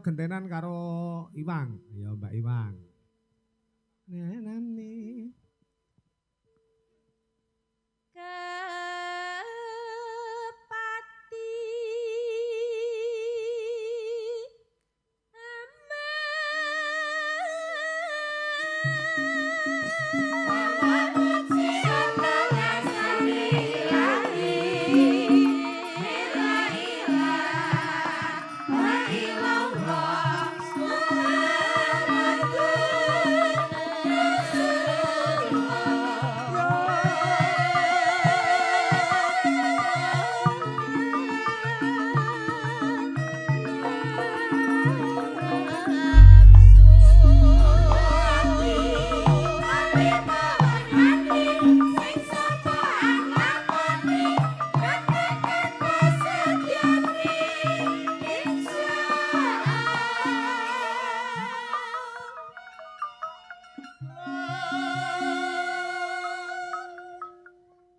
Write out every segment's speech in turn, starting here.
gentenan karo Iwang. Ya Mbak Iwang. Nenane. Kepati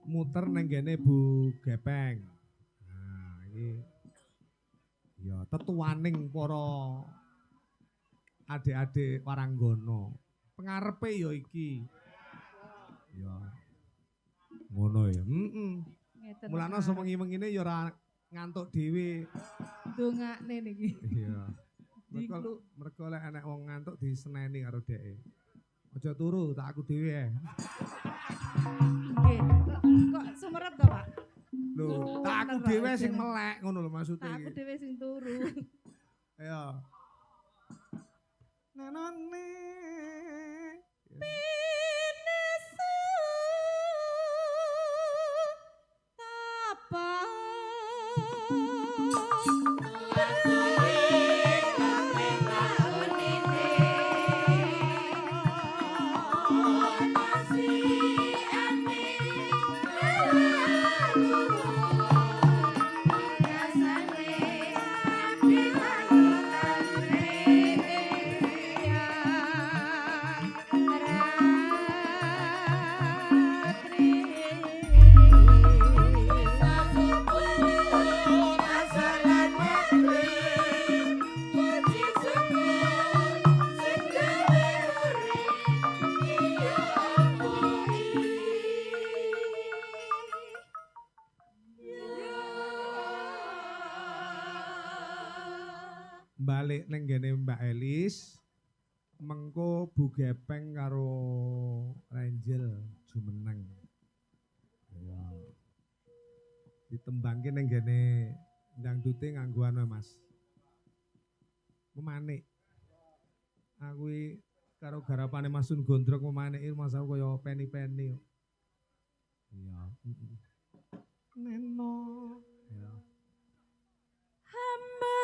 muter neng gene Bu Gepeng. Nah, iki ya tetuaning para adik-adik Waranggono. Pengarepe ya iki. Ya. Ngono ya. ngeten. Mulane sewengi-wengine ya ora ngantuk dhewe. Dongakne niki. Iya. Mergo lek enek wong ngantuk diseneni karo dheke. Aja turu, tak aku dhewe. Nggih. Kok sumerep to, Pak? Lho, tak aku dhewe sing melek ngono lho maksudnya. Tak aku dhewe sing turu. Ayo. Nanone. Pinesu tapa balik neng gene Mbak Elis, mengko Bu Gepeng karo Angel jumeneng. Ya. Ditembangke neng gene dangdute nganggo anu Mas. Memanik. Aku karo garapane Masun Gondrong memanik Mas aku kaya peni-peni. Iya. Neno. Ya. hamba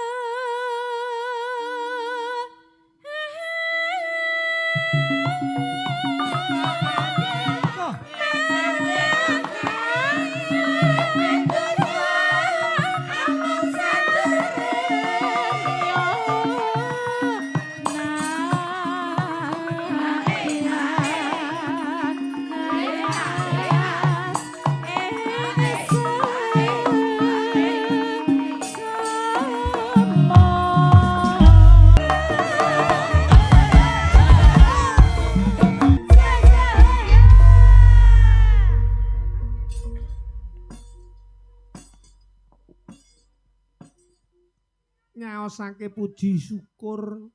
nyaosake puji syukur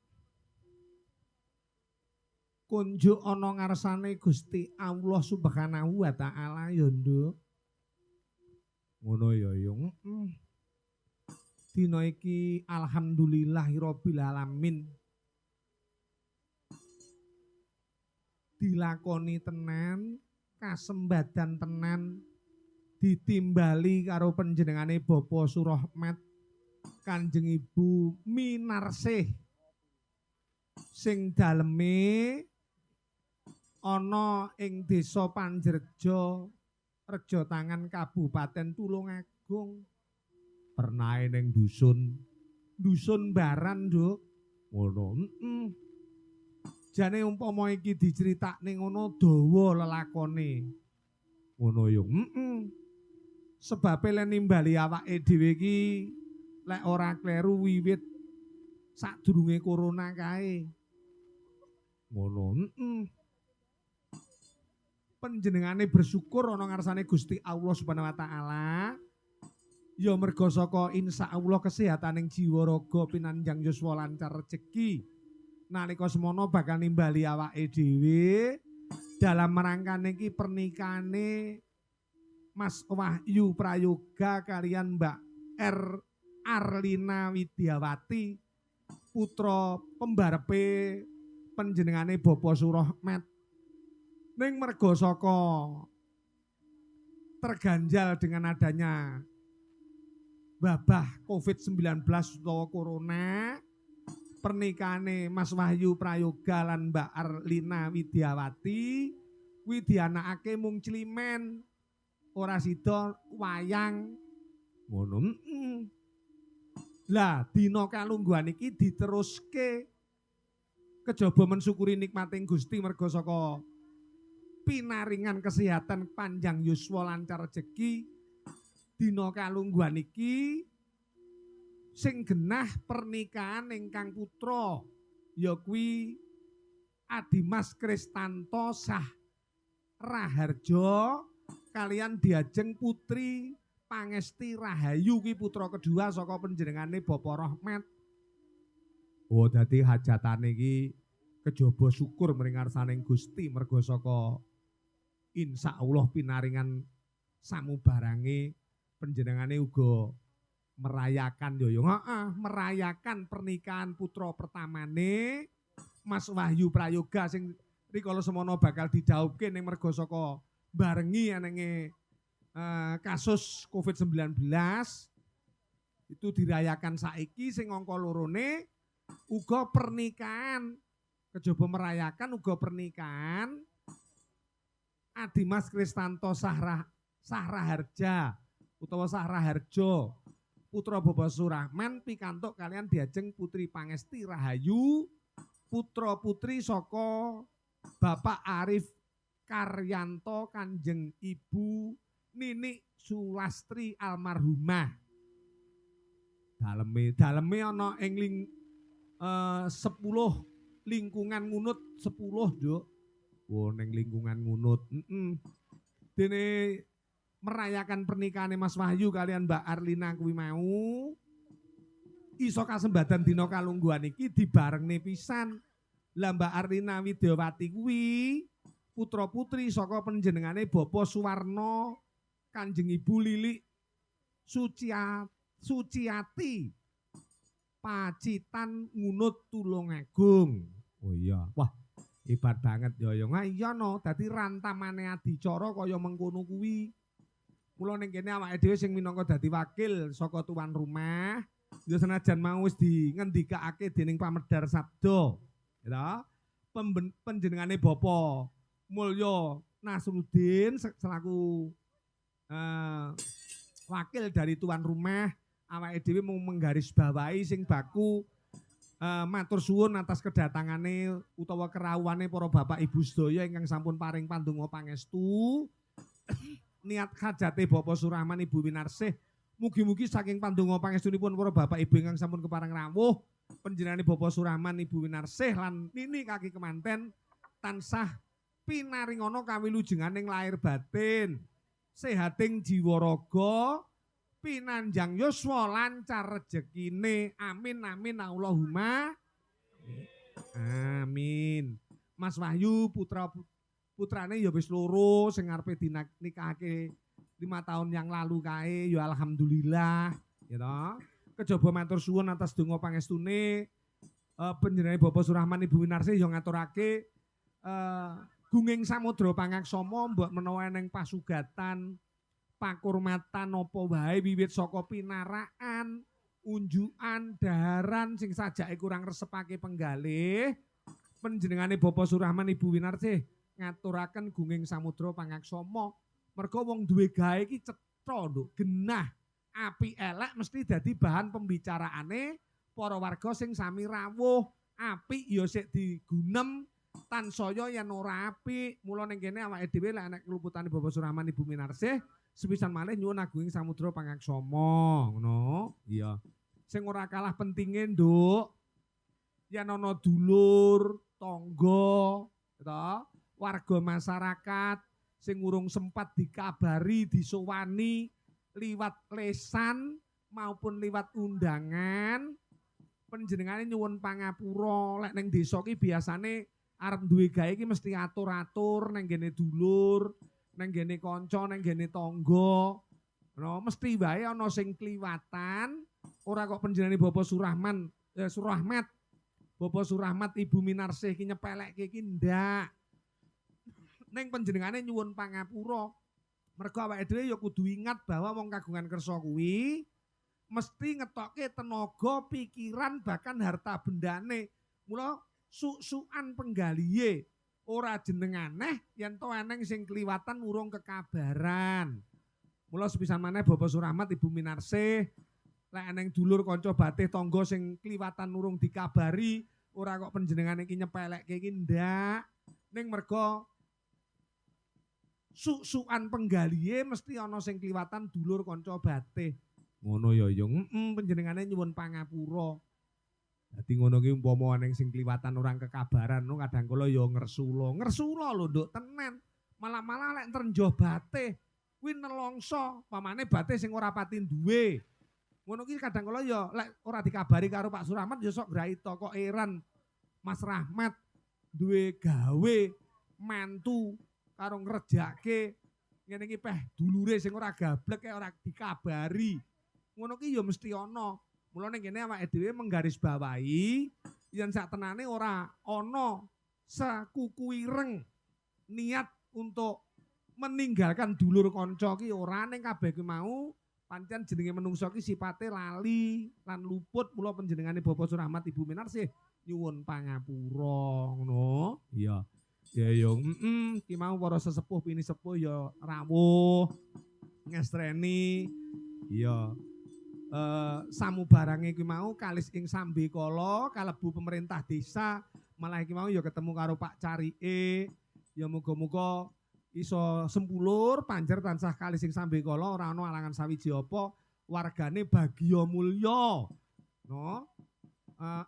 kunjuk ana ngarsane Gusti Allah Subhanahu wa taala ya nduk. Ngono ya yung. Dina iki alhamdulillahirabbil alamin. Dilakoni tenan, kasembadan tenan, ditimbali karo panjenengane Bapa Surahmat Kanjeng Ibu Minarsih sing daleme ana ing Desa Panjrejo Rejo Tangan Kabupaten Tulungagung. Pernahe ning dusun Baran, Nduk. Ngono. Jane umpama iki diceritakne ngono dawa lelakone. Ngono yo. Sebabe len nimbali awake dhewe iki lek ora kleru wiwit sadurunge corona kae. Ngono. Panjenengane bersyukur ana ngarsane Gusti Allah Subhanahu wa taala. Ya merga saka insyaallah kesehataning jiwa raga pinanjang yuswa lancar rezeki. Nalika semono bakal nimbali awake dhewe dalam rangka niki pernikahanane Mas Wahyu Prayoga kalian Mbak Arlina Widyawati putra pembarepe panjenengane Bapak Surahmat. Ning merga saka terganjal dengan adanya wabah COVID-19 utawa corona, pernikahanane Mas Wahyu Prayoga lan Mbak Arlina Widyawati kuwi dianakake mung climen, ora sida wayang. Ngono. Lah dina kalungguhan iki diteruske kejaba mensyukuri nikmating Gusti merga saka pinaringan kesehatan panjang yuswa lancar rezeki. Dina kalungguhan iki sing genah pernikahan ingkang putra ya kuwi Adimas Kristanto Sah Raharjo kalian diajeng putri Pangesti Rahayu ki putra kedua saka panjenengane Bapak Rahmat. Oh dadi hajatane iki kejaba syukur mring ngarsaning Gusti merga saka insyaallah pinaringan samubarange panjenengane uga merayakan merayakan pernikahan putra pertamane Mas Wahyu Prayoga sing rikala semono bakal didhauhke ning merga saka barengi anenge kasus COVID-19 itu dirayakan saiki sing angka lorone uga pernikahan kejaba merayakan uga pernikahan Adimas Kristanto Sahraharja utawa Sahraharjo putra Bapak Surahman pikantuk kalian diajeng putri Pangesti Rahayu putra putri saka Bapak Arif Karyanto Kanjeng Ibu Nini Sulastri almarhumah. Daleme ana ing 10 lingkungan ngunut 10 Nduk. Oh ning lingkungan ngunut. Dene merayakan pernikahan Mas Wahyu kalian Mbak Arlina kuwi mau iso kasembadan dina kalungguhan iki dibarengne pisan. Lah Mbak Arlina Widyawati kuwi putra putri saka panjenengane Bapak Suwarno Kanjeng Ibu Lili Suciati Pacitan Ngunut Tulungagung. Oh iya, wah hebat banget ya ya. Iya no, dadi rantamane adicara kaya mengkono kuwi. Mula ning kene awake dhewe sing minangka dadi wakil saka tuan rumah, ya senajan mau wis dingendikake dening pamedhar sabda, ya. Panjenengane Bapak Mulya Nasruddin selaku wakil dari tuan rumah, awake dhewe mau menggarisbawahi sing baku matur suwun atas kedatangane utawa kerawuhane para bapak ibu sedaya ingkang sampun paring pandonga pangestu. Niat hajate Bapak Surahman Ibu Winarsih mugi-mugi saking pandonga pangestunipun para bapak ibu ingkang sampun kepareng rawuh panjenengane Bapak Surahman Ibu Winarsih lan nini kaki kemanten tansah pinaringana kawilujenganing lahir batin, sehating jiwa raga, pinanjang yuswa lancar rezekine. Amin amin Allahumma amin. Mas Wahyu putrane ya wis loro sing arepe dinikahake 5 tahun yang lalu kae ya alhamdulillah ya toh. Kejaba matur suwun atas donga pangestune panjenengane Bapak Surahman Ibu Winarsih ya ngaturake gunging samudra pangaksama mbok menawa eneng pasugatan pakurmatan apa wae wiwit saka pinaraan, unjukan, daharan sing sajake kurang resepake penggalih. Panjenengane Bapak Surahman Ibu Winarsih ngaturaken gunging samudra pangaksama merga wong duwe gawe iki cetha nduk, genah, apik elek mesti dadi bahan pembicaraane para warga sing sami rawuh. Apik ya sik digunem, tansaya yen ora apik. Mula ning kene awake dhewe lek ana keluputane Bapak Surahman Ibu Winarsih sepisan malih nyuwun agunging samudra pangaksama ngono. Iya. Sing ora kalah pentinge, Nduk, yen ana dulur, tangga, gitu, warga masyarakat sing urung sempat dikabari, disowani liwat lesan maupun liwat undangan, panjenengane nyuwun pangapura. Lek ning desa ki biasane arep duwe gawe ki mesti atur-atur nang gene dulur, nang gene kanca, nang gene tangga. No, mesti wae ana sing kliwatan, ora kok panjenengane Bapak Surahmat, Bapak Surahmat Ibu Minarsih ki nyepelekke ki ndak. Ning panjenengane nyuwun pangapura. Mergo awake dhewe ya kudu ingat bahwa wong kagungan kersa kuwi mesti ngetokke tenaga, pikiran, bahkan harta bendane. Mula suk-sukan penggalihe ora jeneng aneh yen to eneng sing kliwatan urung kekabaran. Mula sepisan maneh Bapak Surahmat Ibu Minarsih, lek eneng dulur kanca batih tangga sing kliwatan urung dikabari, ora kok panjenengane iki nyepelekke iki ndak. Ning mergo suk-sukan penggalihe mesti ana sing kliwatan dulur kanca batih. Ngono ya panjenengane nyuwun pangapura. Dadi ngono ki umpama ana sing kliwatan orang kekabaran no kadang kala ya ngersula lho nduk tenan. Malah lek trenjo batih kuwi nelongso, pamane batih sing ora pati duwe. Ngono ki kadang kala ya lek ora dikabari karo Pak Surahmat ya sok graita kok eran Mas Rahmat duwe gawe mantu karo ngrejake ngene iki peh dulure sing ora gablek ora dikabari. Ngono ki ya mesti ana. Mula ning kene awake dhewe menggarisbawahi yen saktenane ora ana sekuku ireng niat untuk meninggalkan dulur kanca ki ora, ning kabeh ki mau pancen jenenge menungso ki sipate lali lan luput. Mula panjenengane Bapak Surahmat Ibu Minarsih nyuwun pangapura ngono. Iya. Ya yo ki mau para sesepuh pini sepuh ya rawuh ngestreni. Iya. Samubarange ki mau kalis ing Sambekala kalebu pemerintah desa, malah iki mau ya ketemu karo Pak Carike. Ya muga-muga iso sempulur panjer tansah kalis ing Sambekala ora ana alangan sawiji apa, wargane bagya mulya. No.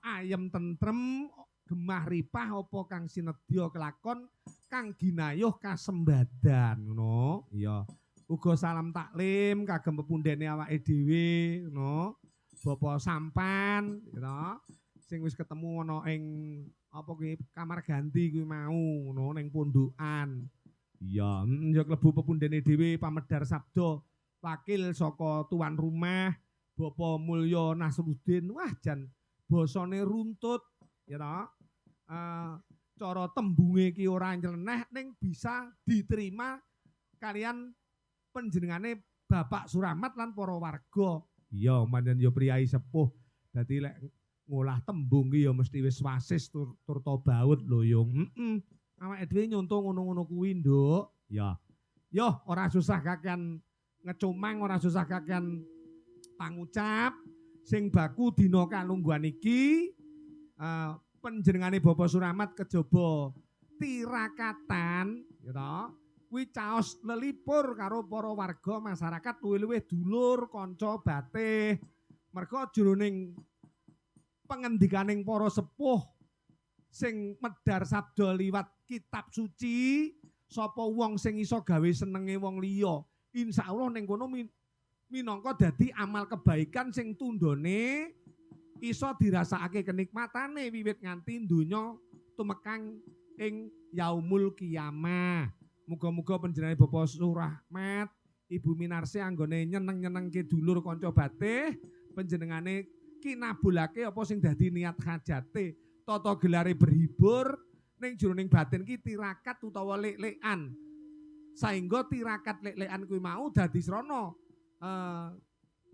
Ayem tentrem gemah ripah apa kang sinedya kelakon kang ginayuh kasembadan ngono. Iya. Uga salam taklim kagem pepundhene awake dhewe ngono. Bapak sampan gitu. Sing wis ketemu ana ing apa kuwi kamar ganti kuwi mau ngono ning pondokan. Iya, ya klebu pepundhene dhewe pamedhar sabda wakil saka tuan rumah Bapak Mulya Nasruddin. Wah jan basane runtut ya ta. Cara tembunge ki ora nyeleneh ning bisa diterima kalian panjenengane Bapak Surahmat lan para warga. Iya, manjen ya priyayi sepuh. Dadi lek ngolah tembung ki ya mesti wis wasis tur baut lho ya. Awake dhewe nyonto ngono-ngono kuwi, Nduk. Ya. Yo ora susah kakean ngecumang, ora susah kakean pangucap. Sing baku dina kalungguhan iki panjenengane Bapak Surahmat kejaba tirakatan, gitu. Kuwi caos lelipur karo para warga masyarakat luwih-luwih dulur kanca batih. Merga jroning pengendikaning para sepuh sing medhar sabda liwat kitab suci, sapa wong sing iso gawe senenge wong liya, insyaallah ning kono minangka dadi amal kebaikan sing tundhone iso dirasakake kenikmatane wiwit nganti donya tumekang ing yaumul qiyamah. Muga-muga panjenengane Bapak Surahmat Ibu Minarsih anggone nyeneng-nyenengke dulur kanca batih, panjenengane kinabulake apa sing dadi niat hajate, tata gelare berhibur ning jroning batin ki tirakat utawa lek-lekan. Saengga tirakat lek-lekan kuwi mau dadi srana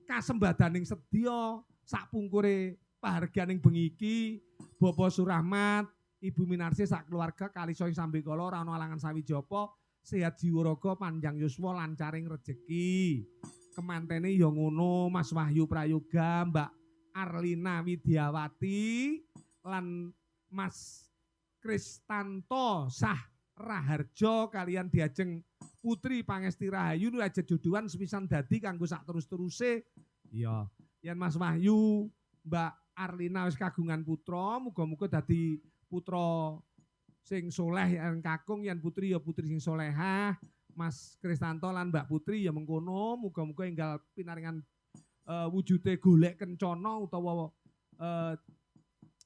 kasembadaning sedya sakpungkure pahargyaning bengi iki Bapak Surahmat Ibu Minarsih sak keluarga kaliso ing Sambekala ora ana alangan sawiji apa, sehat jiwa raga panjang yuswa lancaring rejeki. Kemantene ya ngono Mas Wahyu Prayoga, Mbak Arlina Widiawati lan Mas Kristanto Sah Raharjo kalian diajeng Putri Pangesti Rahayu aja jodohan sepisan dadi kanggo sak terus-teruse. Iya, yen Mas Wahyu, Mbak Arlina wis kagungan putra, muga-muga dadi putra sing soleh yang kakung, yang putri ya putri sing solehah. Mas Kristanto lan Mbak Putri ya mengkono, muga-muga enggal pinaringan wujude golek kencana utawa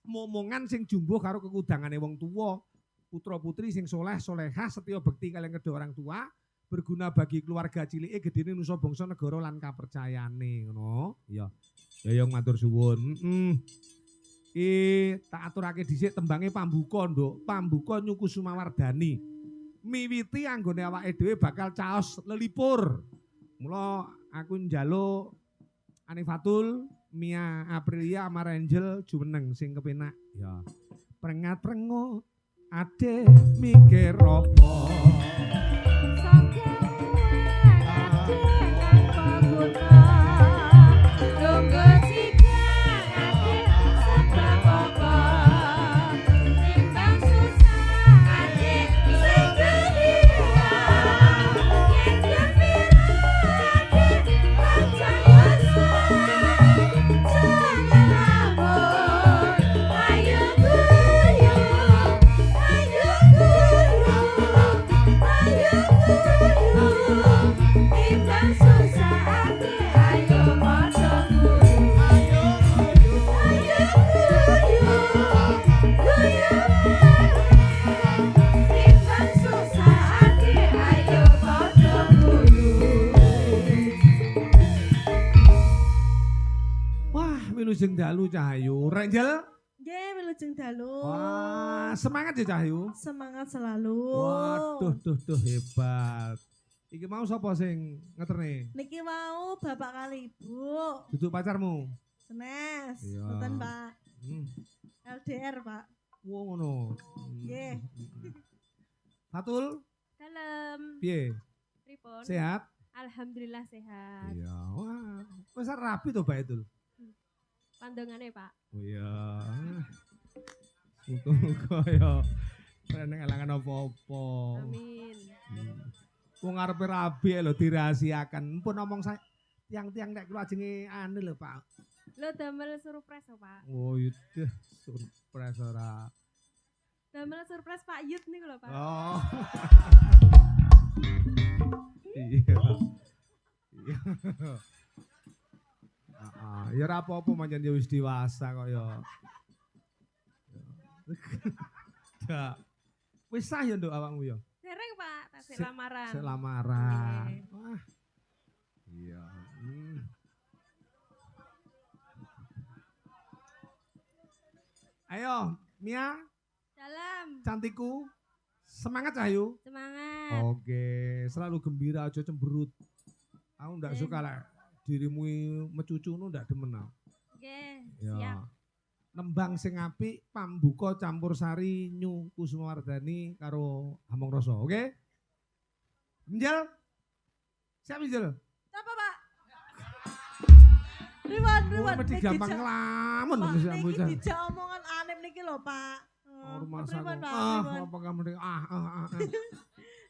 momongan sing jumbuh karo kekudangane wong tuwa. Putra putri sing soleh solehah setya bekti kaliyan kedua orang tua, berguna bagi keluarga cilike gedene nusa bangsa negara lan kapercayane ngono. Ya. Ya matur suwun. Tak aturake dhisik tembange pambuka, Nduk. Pambuka Nyuku Sumawardani. Miwiti anggone awake dhewe bakal caos lelipur. Mula aku njaluk Anifatul, Mia Aprilia, Amar Angel jumeneng sing kepenak. Ya. Prengat-prengut ade mikir apa? Wilujeng dalu Cahayu. Renjel? Nggih, wilujeng dalu. Wah, semangat ya Cahayu. Semangat selalu. Waduh, duh hebat. Iki mau sapa sing ngeterne? Niki mau bapak kali ibu. Duduk pacarmu? Senes. Iya. Mboten, Pak. LDR, Pak. Wah ngono. Nggih. Fatul? Dalam. Piye? Pripun? Sehat? Alhamdulillah sehat. Iya. Wah, wis rapi to Pak Etul. Pandangane, Pak. Oh iya. Muga-muga ya reneng elangan apa-apa. Amin. Wong arepe rabi lho dirahasiakan. Mpun omong saya tiang-tiang nek kula ajenge anu lho, Pak. Lo damel surprise, Pak. Oh, iya surprise ora. Damel surprise Pak Yud niku lho, Pak. Oh. Iya. Iya. Ya ora apa-apa pancen ya wis dewasa kok ya. Ya. Wis sah ya nduk awakmu ya. Dereng, Pak, tasik Sik- lamaran. Sik lamaran. Nggih. Wah. Iya. Ayo, Mia, Dalam. cantikku. Semangat Cahayu. Semangat. Oke, selalu gembira aja cemberut. Aku ndak Oke. suka lah dirimu mecucunu ndak demen aku. Oke, Ya. siap. Nembang sing apik pambuka campur sari Nyuku Sumawardani karo Among Rasa, oke? Njel? Siap Njel? Apa, Pak? Riwan. Mesti gampang ngelamun Pak, mesti niki bocah. dijak omongan aneh niki lho, Pak. Oh, rumah Pripun, Pak? Ah, Pripun? apa kamu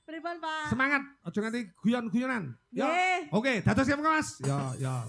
Pripun, Pak? Semangat, aja nganti guyon-guyonan. Ya. Nggih. Oke, dados siap Mas. Ya, ya.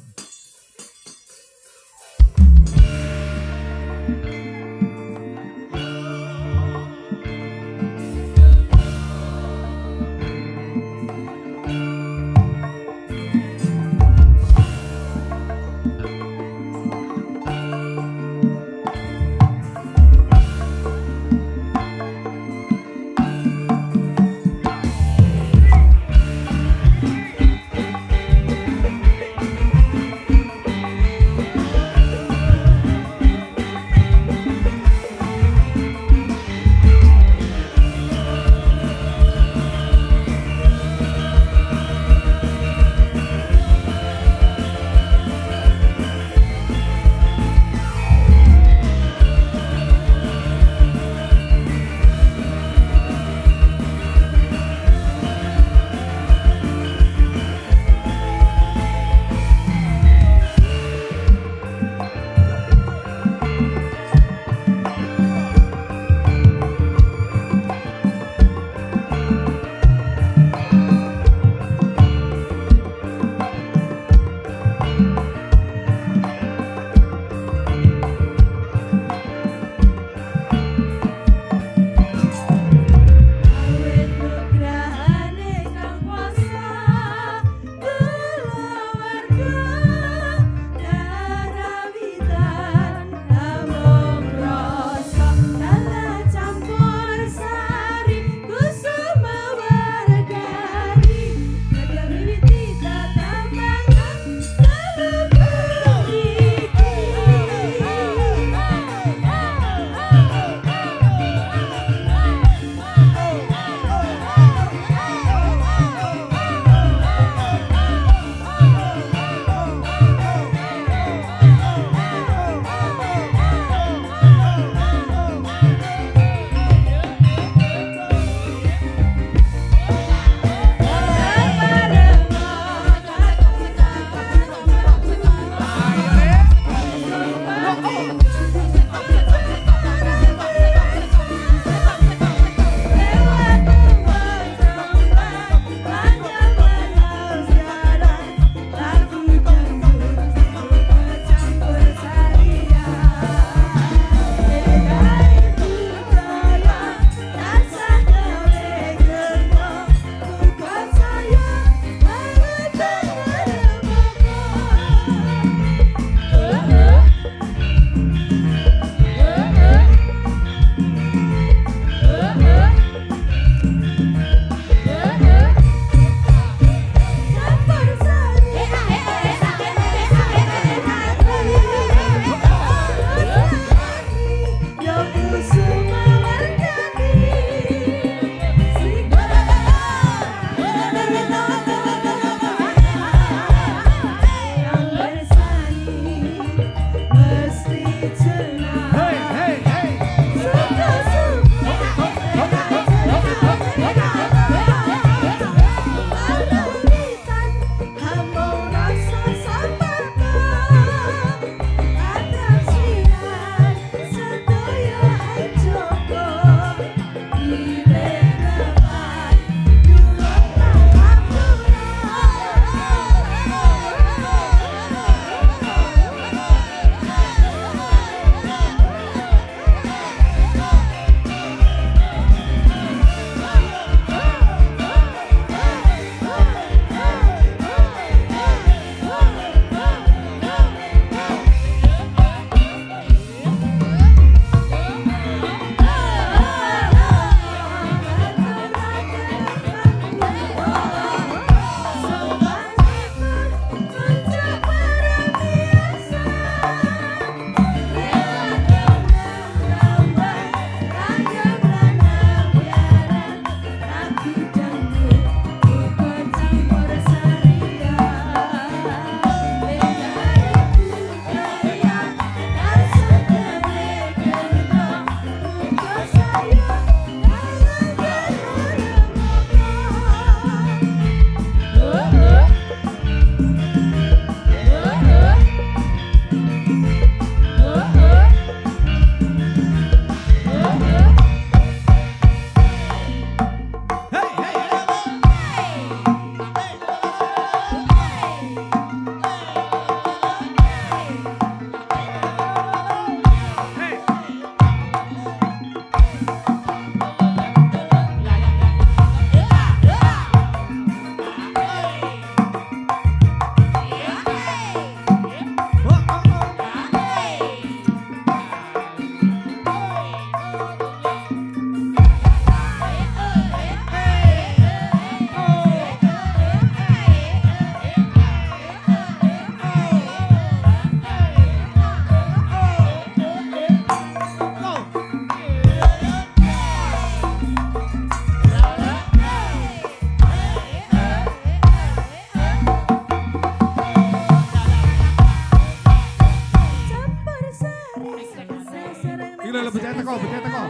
teko.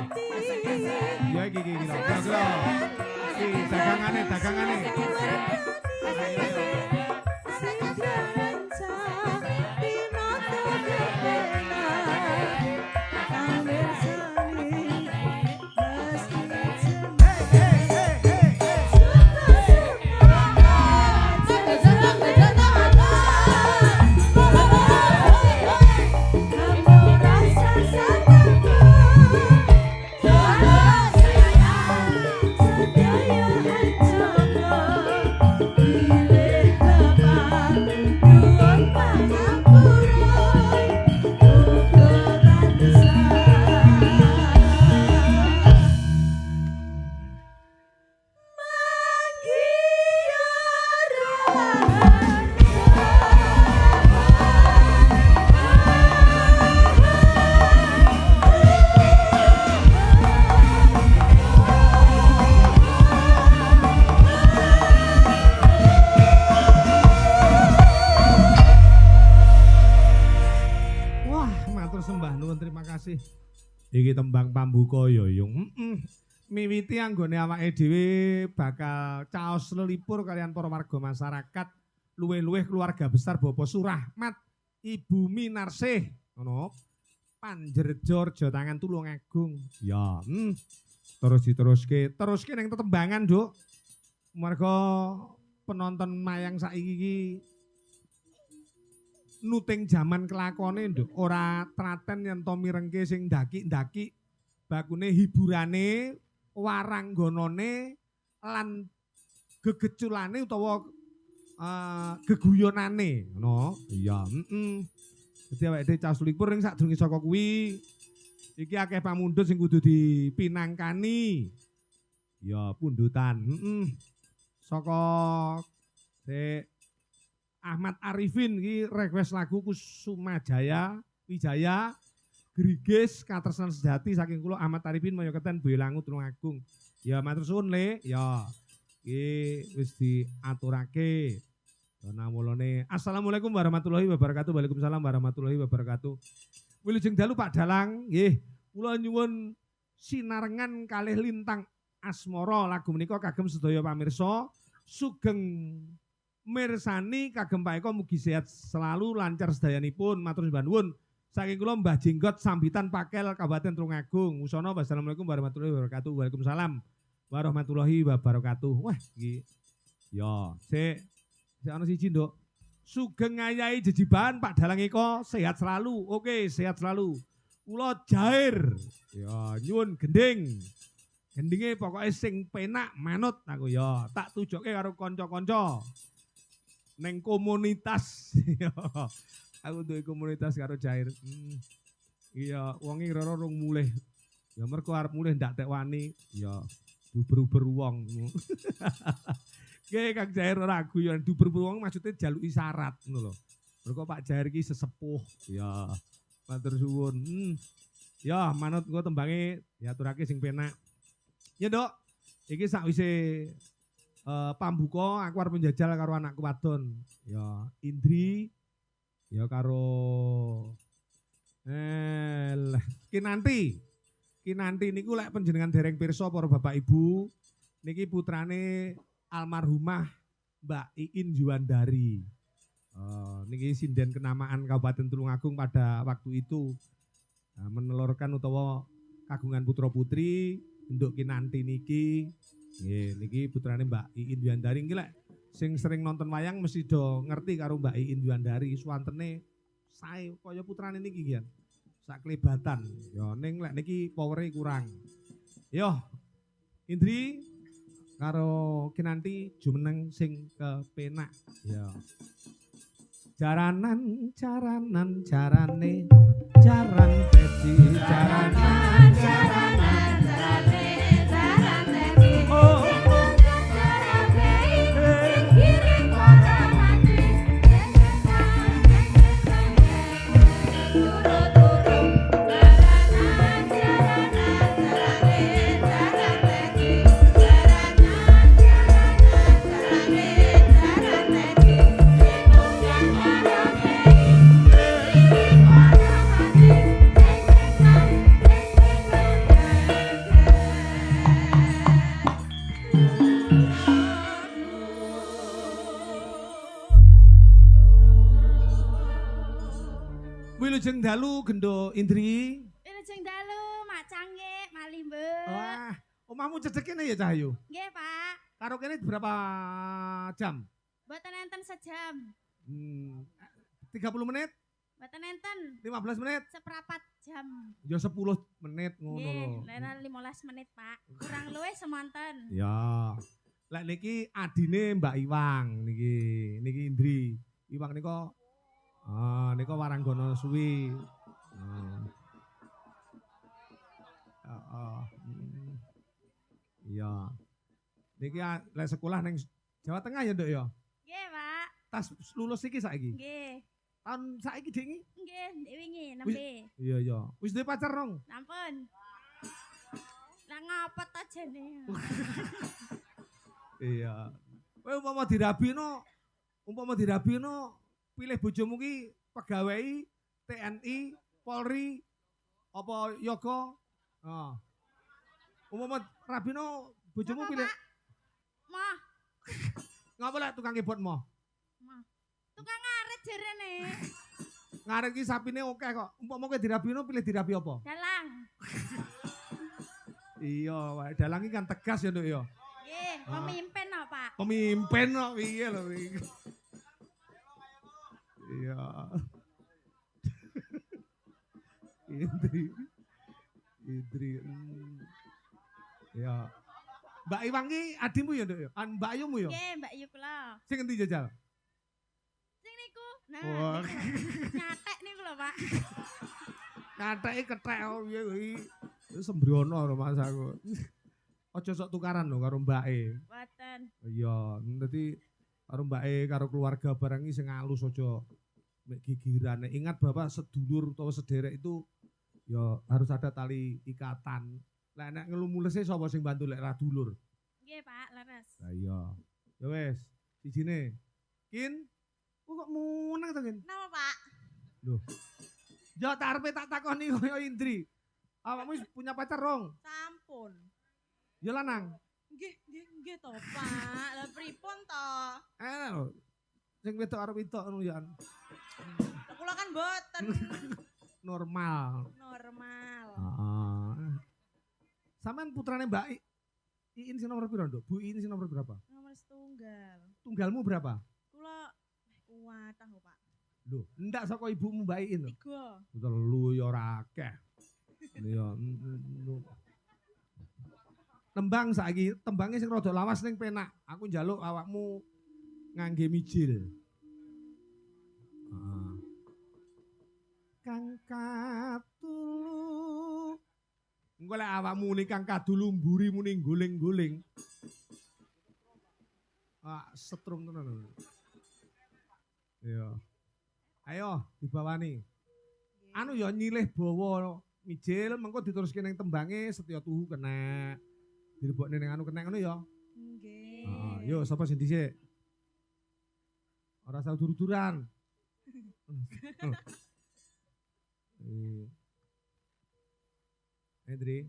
Ya iki lho. Iki dagangane. Iki tembang pambuka ya yung miwiti anggone awake dhewe bakal caos lelipur kalian para warga masyarakat luweh-luweh keluarga besar Bapak Surahmat Ibu Minarsih ngono Panjerjo Rejo Tangan Tulungagung ya terus diteruske ning tetembangan Nduk merga penonton mayang saiki iki nuting jaman kelakone Nduk ora traten yen to mirengke sing ndaki-ndaki bakune hiburane waranggonane lan gegeculane utawa geguyonane ngono iya dadi awake dhewe caos lipur ning sadurunge saka kuwi iki akeh pamundhut sing kudu dipinangkani ya pundutan saka Ahmad Arifin iki request lagu Kusuma Jaya Wijaya Grigis Katresnan Sejati saking kula Ahmad Arifin Mayoketen Boyolangu Tulungagung. Ya matur suwun Le, ya. Iki wis diaturake. Namulane Assalamualaikum warahmatullahi wabarakatuh. Waalaikumsalam warahmatullahi wabarakatuh. Wilujeng dalu Pak Dalang, nggih. Kula nyuwun sinarengan kalih lintang asmara lagu menika kagem sedaya pamirsa sugeng mirsani kagem Pak Eko mugi sehat selalu lancar sedayanipun matur nuwun saking kula Mbah Jenggot Sambitan Pakel Kabupaten Tulungagung. Usana wassalamualaikum warahmatullahi wabarakatuh. Waalaikumsalam warahmatullahi wabarakatuh. Wah iki ya sik ana siji Nduk. Sugeng ngayahi jejiban Pak Dalang Eko sehat selalu. Oke, sehat selalu. Kula jair. Ya nyuwun gending. Gendinge pokoke sing penak manut aku ya. Tak tujuke karo kanca-kanca. Neng komunitas aku duwe komunitas karo Jair iya wonge roro rung mulih ya mergo arep mulih ndak tek wani ya duber-uber wong nggih Kang Jair ora guyon duber-uber wong maksudnya jaluki syarat ngono lho mergo Pak Jair iki sesepuh ya matur suwun ya manut engko tembange diaturake sing penak ya Nduk iki sakwise pambuka aku arep njajal karo anakku wadon ya Indri ya karo Kinanti niku lek panjenengan dereng pirsa para bapak ibu niki putrane almarhumah Mbak Iin Juwandari niki sinden kenamaan Kabupaten Tulungagung pada waktu itu menelurkan utawa kagungan putra putri untuk Kinanti niki niki putrane Mbak Iin Juwandari iki lek sing sering nonton wayang mesti do ngerti karo Mbak Iin Juwandari swantene sae kaya putrane niki kian sak klebatan ya ning lek niki powere kurang yo Indri karo Kinanti jumeneng sing kepenak ya jaranan jarane jaran peci jaranan jarane Wilujeng dalu Gendo Indri. Wilujeng dalu Mak Cangge malih Mbak. Wah, omahmu cedek kene ya Cahyu. Nggih, Pak. Karo kene berapa jam? Mboten enten sejam. 30 menit, Mboten enten 15 menit, seprapat jam. ya 10 menit ngono lho. Nggih, leren 15 menit, Pak. Kurang luwih semonten. Ya. Lek niki adine Mbak Iwang niki Indri. Iwang nika nika waranggono suwi. Iya. Niki lek sekolah neng Jawa Tengah ya, Nduk ya. Nggih, Pak. Tas lulus iki saiki. Nggih. Tahun saiki dingi? Nggih, ndek wingi nembe. Iya, iya. Wis duwe pacar rong? Ampun. Lah ngapa to jene? Iya. Kowe umpama dirabino pilih bojomu ki pegawai TNI, Polri, apa yoga? Umpama rabino bojomu Apa, pilih Pak? Mah, ngapa lek tukang kebot mo? mah. Tukang ngarit jarene. Ngarep ki sapine oke kok. Umpama kowe dirabino pilih dirabi apa? Dalang. Iya, wae dalang iki kan tegas ya, Nduk ya. Nggih, pemimpin no, Pak. Pemimpin kok piye lho iki. Iya. Indri. Ya. Mbak Iwang ki adimu ya, Nduk ya? Mbak Ayumu ya? Nggih, Mbak Yu kula. Sing endi jajal? Sing niku. Nah, Wah. niku. Nyatek niku lho, Pak. Ngateki kethek kok piye kuwi. Sembrono lho Mas aku. Aja sok tukaran lho karo mbake. Mboten. Iya, dadi karo mbake karo keluarga barang iki sing alus aja mek gigiran. Ingat Bapak sedulur utawa sederek itu ya harus ada tali ikatan. Lah nek ngelumulese sapa sing bantu lek ra dulur? Nggih, Pak, leres. Lah iya. Ya wis, sijine. Kin, kok muneng to, Kin? Napa, Pak? Loh. Ya tak arepe tak takoni koyo Indri. Awakmu wis punya pacar rong? Sampun. Ya lanang. Nggih to, Pak. Lah pripun to? Lho. Sing wedok karo wedok ngono ya. Lah kula kan mboten Normal. normal. Heeh. Sampean putrane Mbak Iin sing nomor piro, Nduk? Bu Iin sing nomor berapa? Nomor setunggal. Tunggalmu berapa? Kula kuwatah kok, Pak. Loh, ndak saka ibumu Mbak Iin lho. 3. Telu ya ora akeh. Ya. Tembang saiki, tembange sing rada lawas ning penak. Aku njaluk awakmu ngangge mijil. Heeh. Kang katulu. Engko lek awakmu ning kang kadulu mburi muni guling-guling. Setrum tenan lho. Iya. Ayo dibawani. Anu ya nyilih bawa mijil mengko diteruske ning tembange Setya Tuhu kena. Dilebokne ning anu kena ngono ya. Nggih. Heeh, yo sapa sing dhisik? Ora usah dur-duran. Hendri.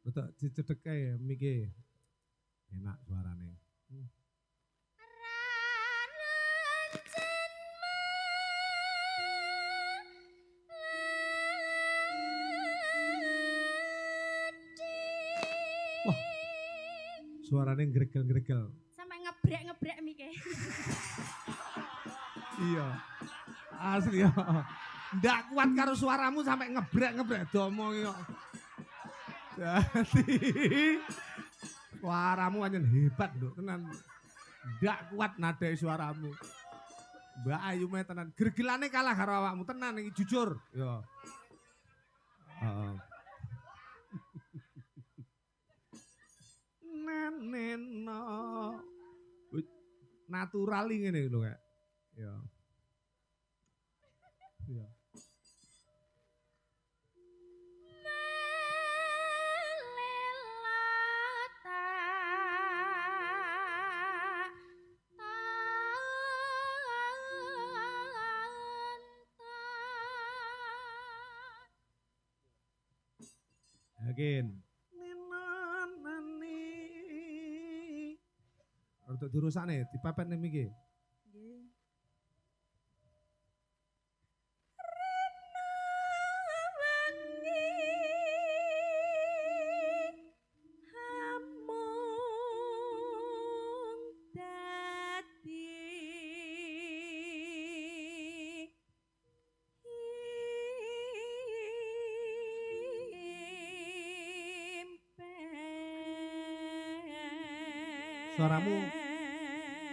Betul, dicedek kae miki. Enak suarane. Wah, suarane gregel-gregel. Sampai ngebrek-ngebrek miki. Iya. Asli ya. Ndak kuat karo suaramu sampai ngebrek-ngebrek domong kok. Jadi suaramu anjen hebat Nduk, tenan. Ndak kuat nadai suaramu. Mbak Ayu meh tenan. Gregelane kalah karo awakmu tenan iki jujur. Ya. Heeh. Neneno. Natural ngene lho kayak. Ya. Ya. Yakin. Ninanani. Untuk dirusakne, dipepetne iki. Nggih. Suaramu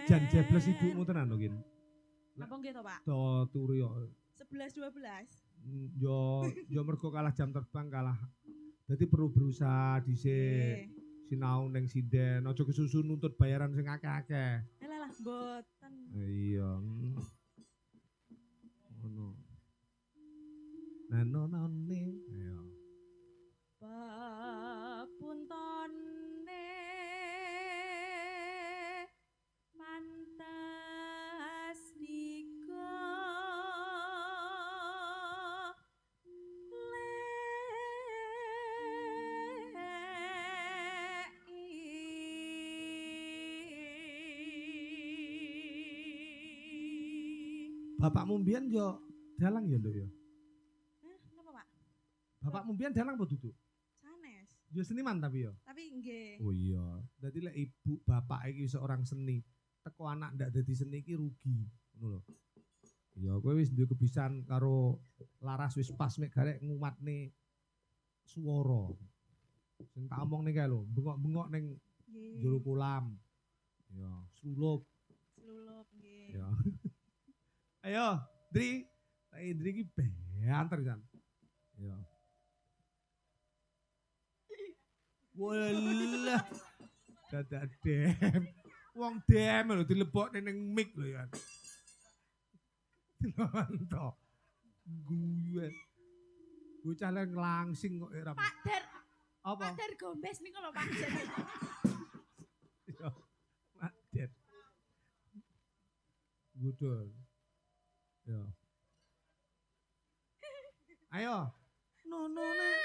jan jebles ibumu tenan lho Kin. Apa nggih to, Pak? Do turu yo. 11 12. Yo mergo kalah jam terbang kalah. Dadi perlu berusaha dhisik. Sinau ning sinden, aja kesusu nuntut bayaran sing akeh-akeh. Lah mboten. Iya. Ngono. Nanonane. Ayo. Papuntone mantas dika Bapakmu mbiyen yo dalang ya Nduk ya. Napa, Pak? Bapakmu mbiyen dalang apa duduk? Sanes. Yo seniman tapi yo. Tapi nggih. Oh iya. Dadi lek ibu bapak iki seorang seni, teko anak ndak dadi seni iki rugi, ngono lho. Ya kowe wis duwe kebisan karo laras wis pas mek garek ngumatne swara. Sing tak omongne kae lho, bengok-bengok ning Nggih. jero kolam. Ya, slulup. Slulup nggih. Ya. Ayo, Dri. Dri iki banter kan. Ya. Walah. Dadak dem. Wong dem lho dilebokne ning mic lho ya. Nonton. Guyu. Bocah lek langsing kok ora. Pak Der, Apa? Pak Der gombes niku lho Pak. Ya. Madet. Gudul. Ya. Ayo. Nonone.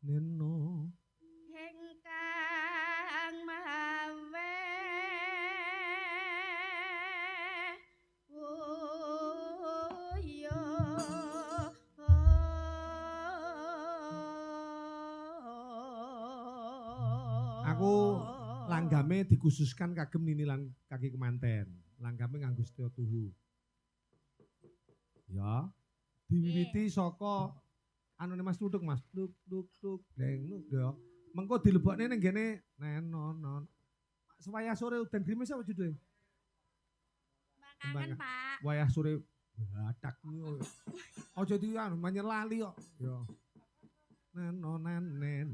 Neno. Ingkang mawe yo Aku langgame dikhususkan kagem ninilan kaki kemanten. Langgame nganggo setya tuhu. Ya. Diwiwiti saka anune Mas Luduk Mas. Duk duk duk deng nuk ya. Mengko dilebokne ning gene nenon. Wayah sore udan grimis apa judulnya? Makangan Pak. Wayah sore badak niku. Aja dian menyelali kok. Ya. Nanonane.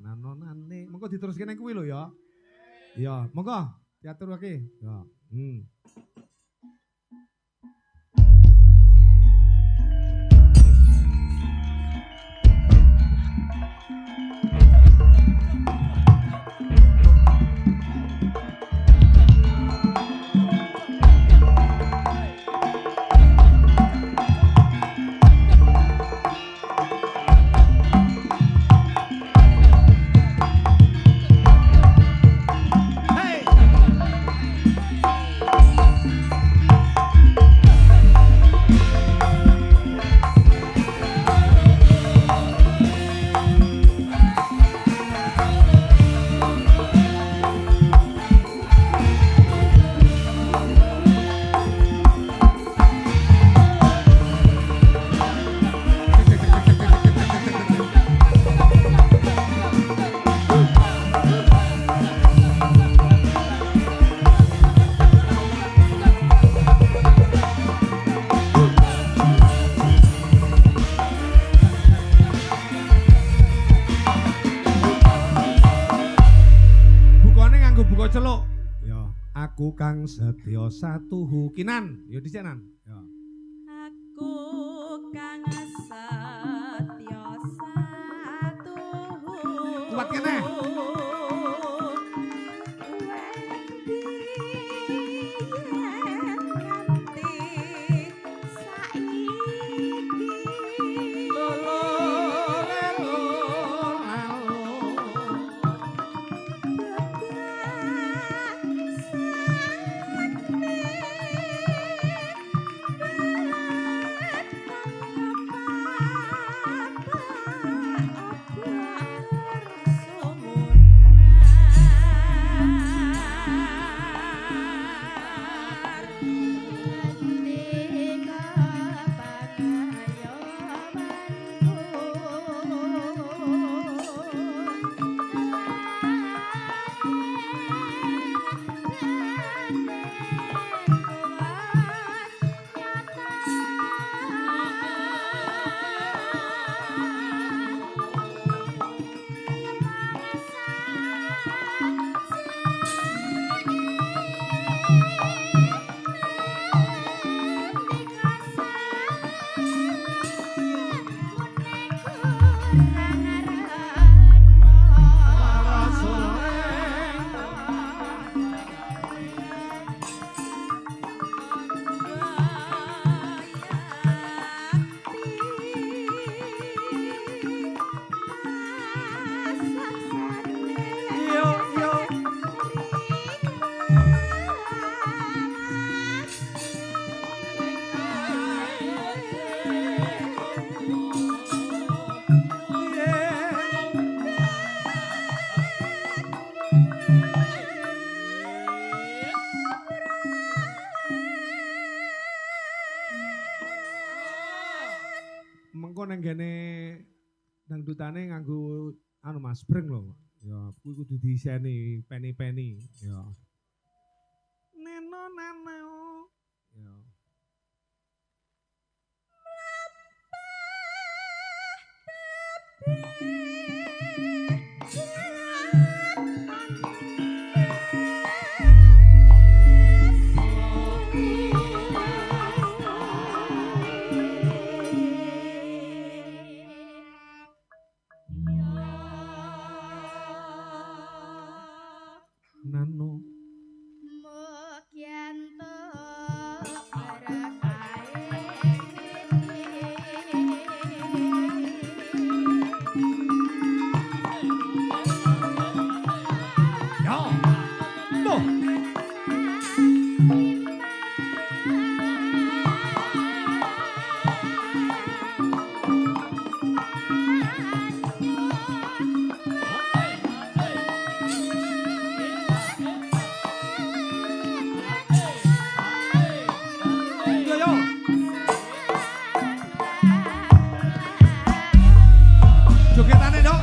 Mengko diteruske ning kuwi lho ya. Ya, monggo diaturake. Ya. Celuk. Ya, aku kang setya satuhu kinan. Ya disenan. Ya. Aku kang setya satuhu. Kuat mongko nang gene dangdutane nganggo anu Mas Breng lho. Ya kuwi kudu diiseni peni-peni ya. Neno nano. Ya. Nano Mukyanto ya. Tuh. Yo yo. Jogetane, Dok.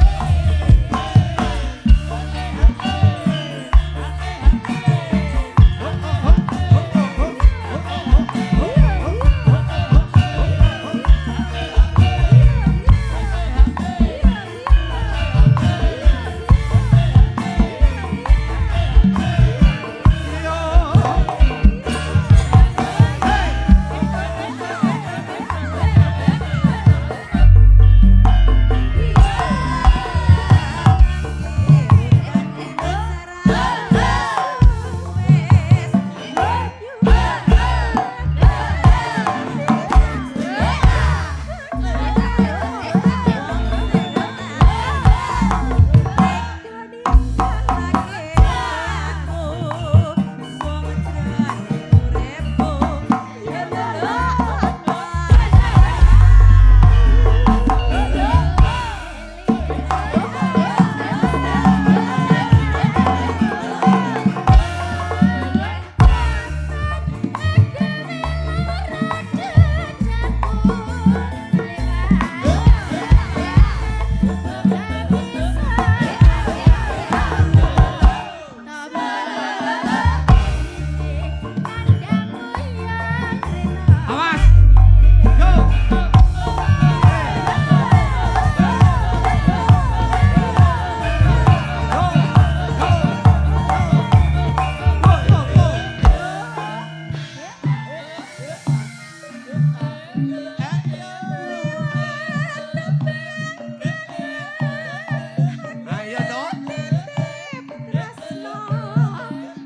Awas. Yo. Ayo, Dok. Tresno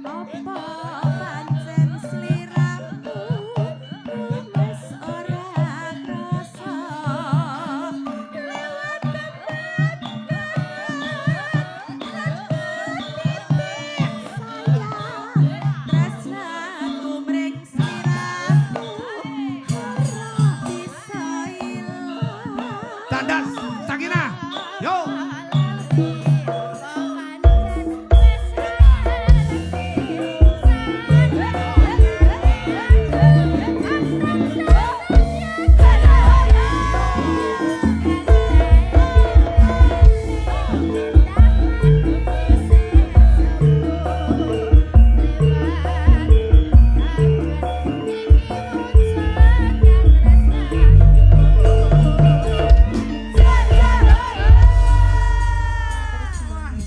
apa pancen sliramu wis ora krasa lewat tresnaku mring sliramu ora bisa ilang. Tandas, Sakinah. Yo.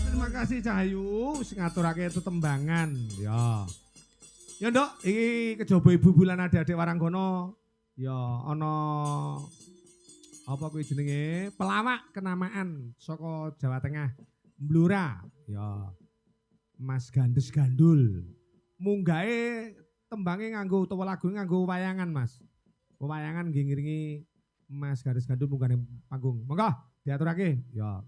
Terima kasih Cahayu sing ngaturake tetembangan ya. Ya Nduk, iki kejaba Ibu Bulan adik-adik Waranggono ya ana apa kuwi jenenge pelawak kenamaan saka Jawa Tengah Blora ya. Mas Gandes Gandul. Munggahe tembange nganggo utawa lagune nganggo wayangan Mas. Wayangan nggih ngiringi Mas Gandes Gandul munggane panggung. Monggo diaturake ya.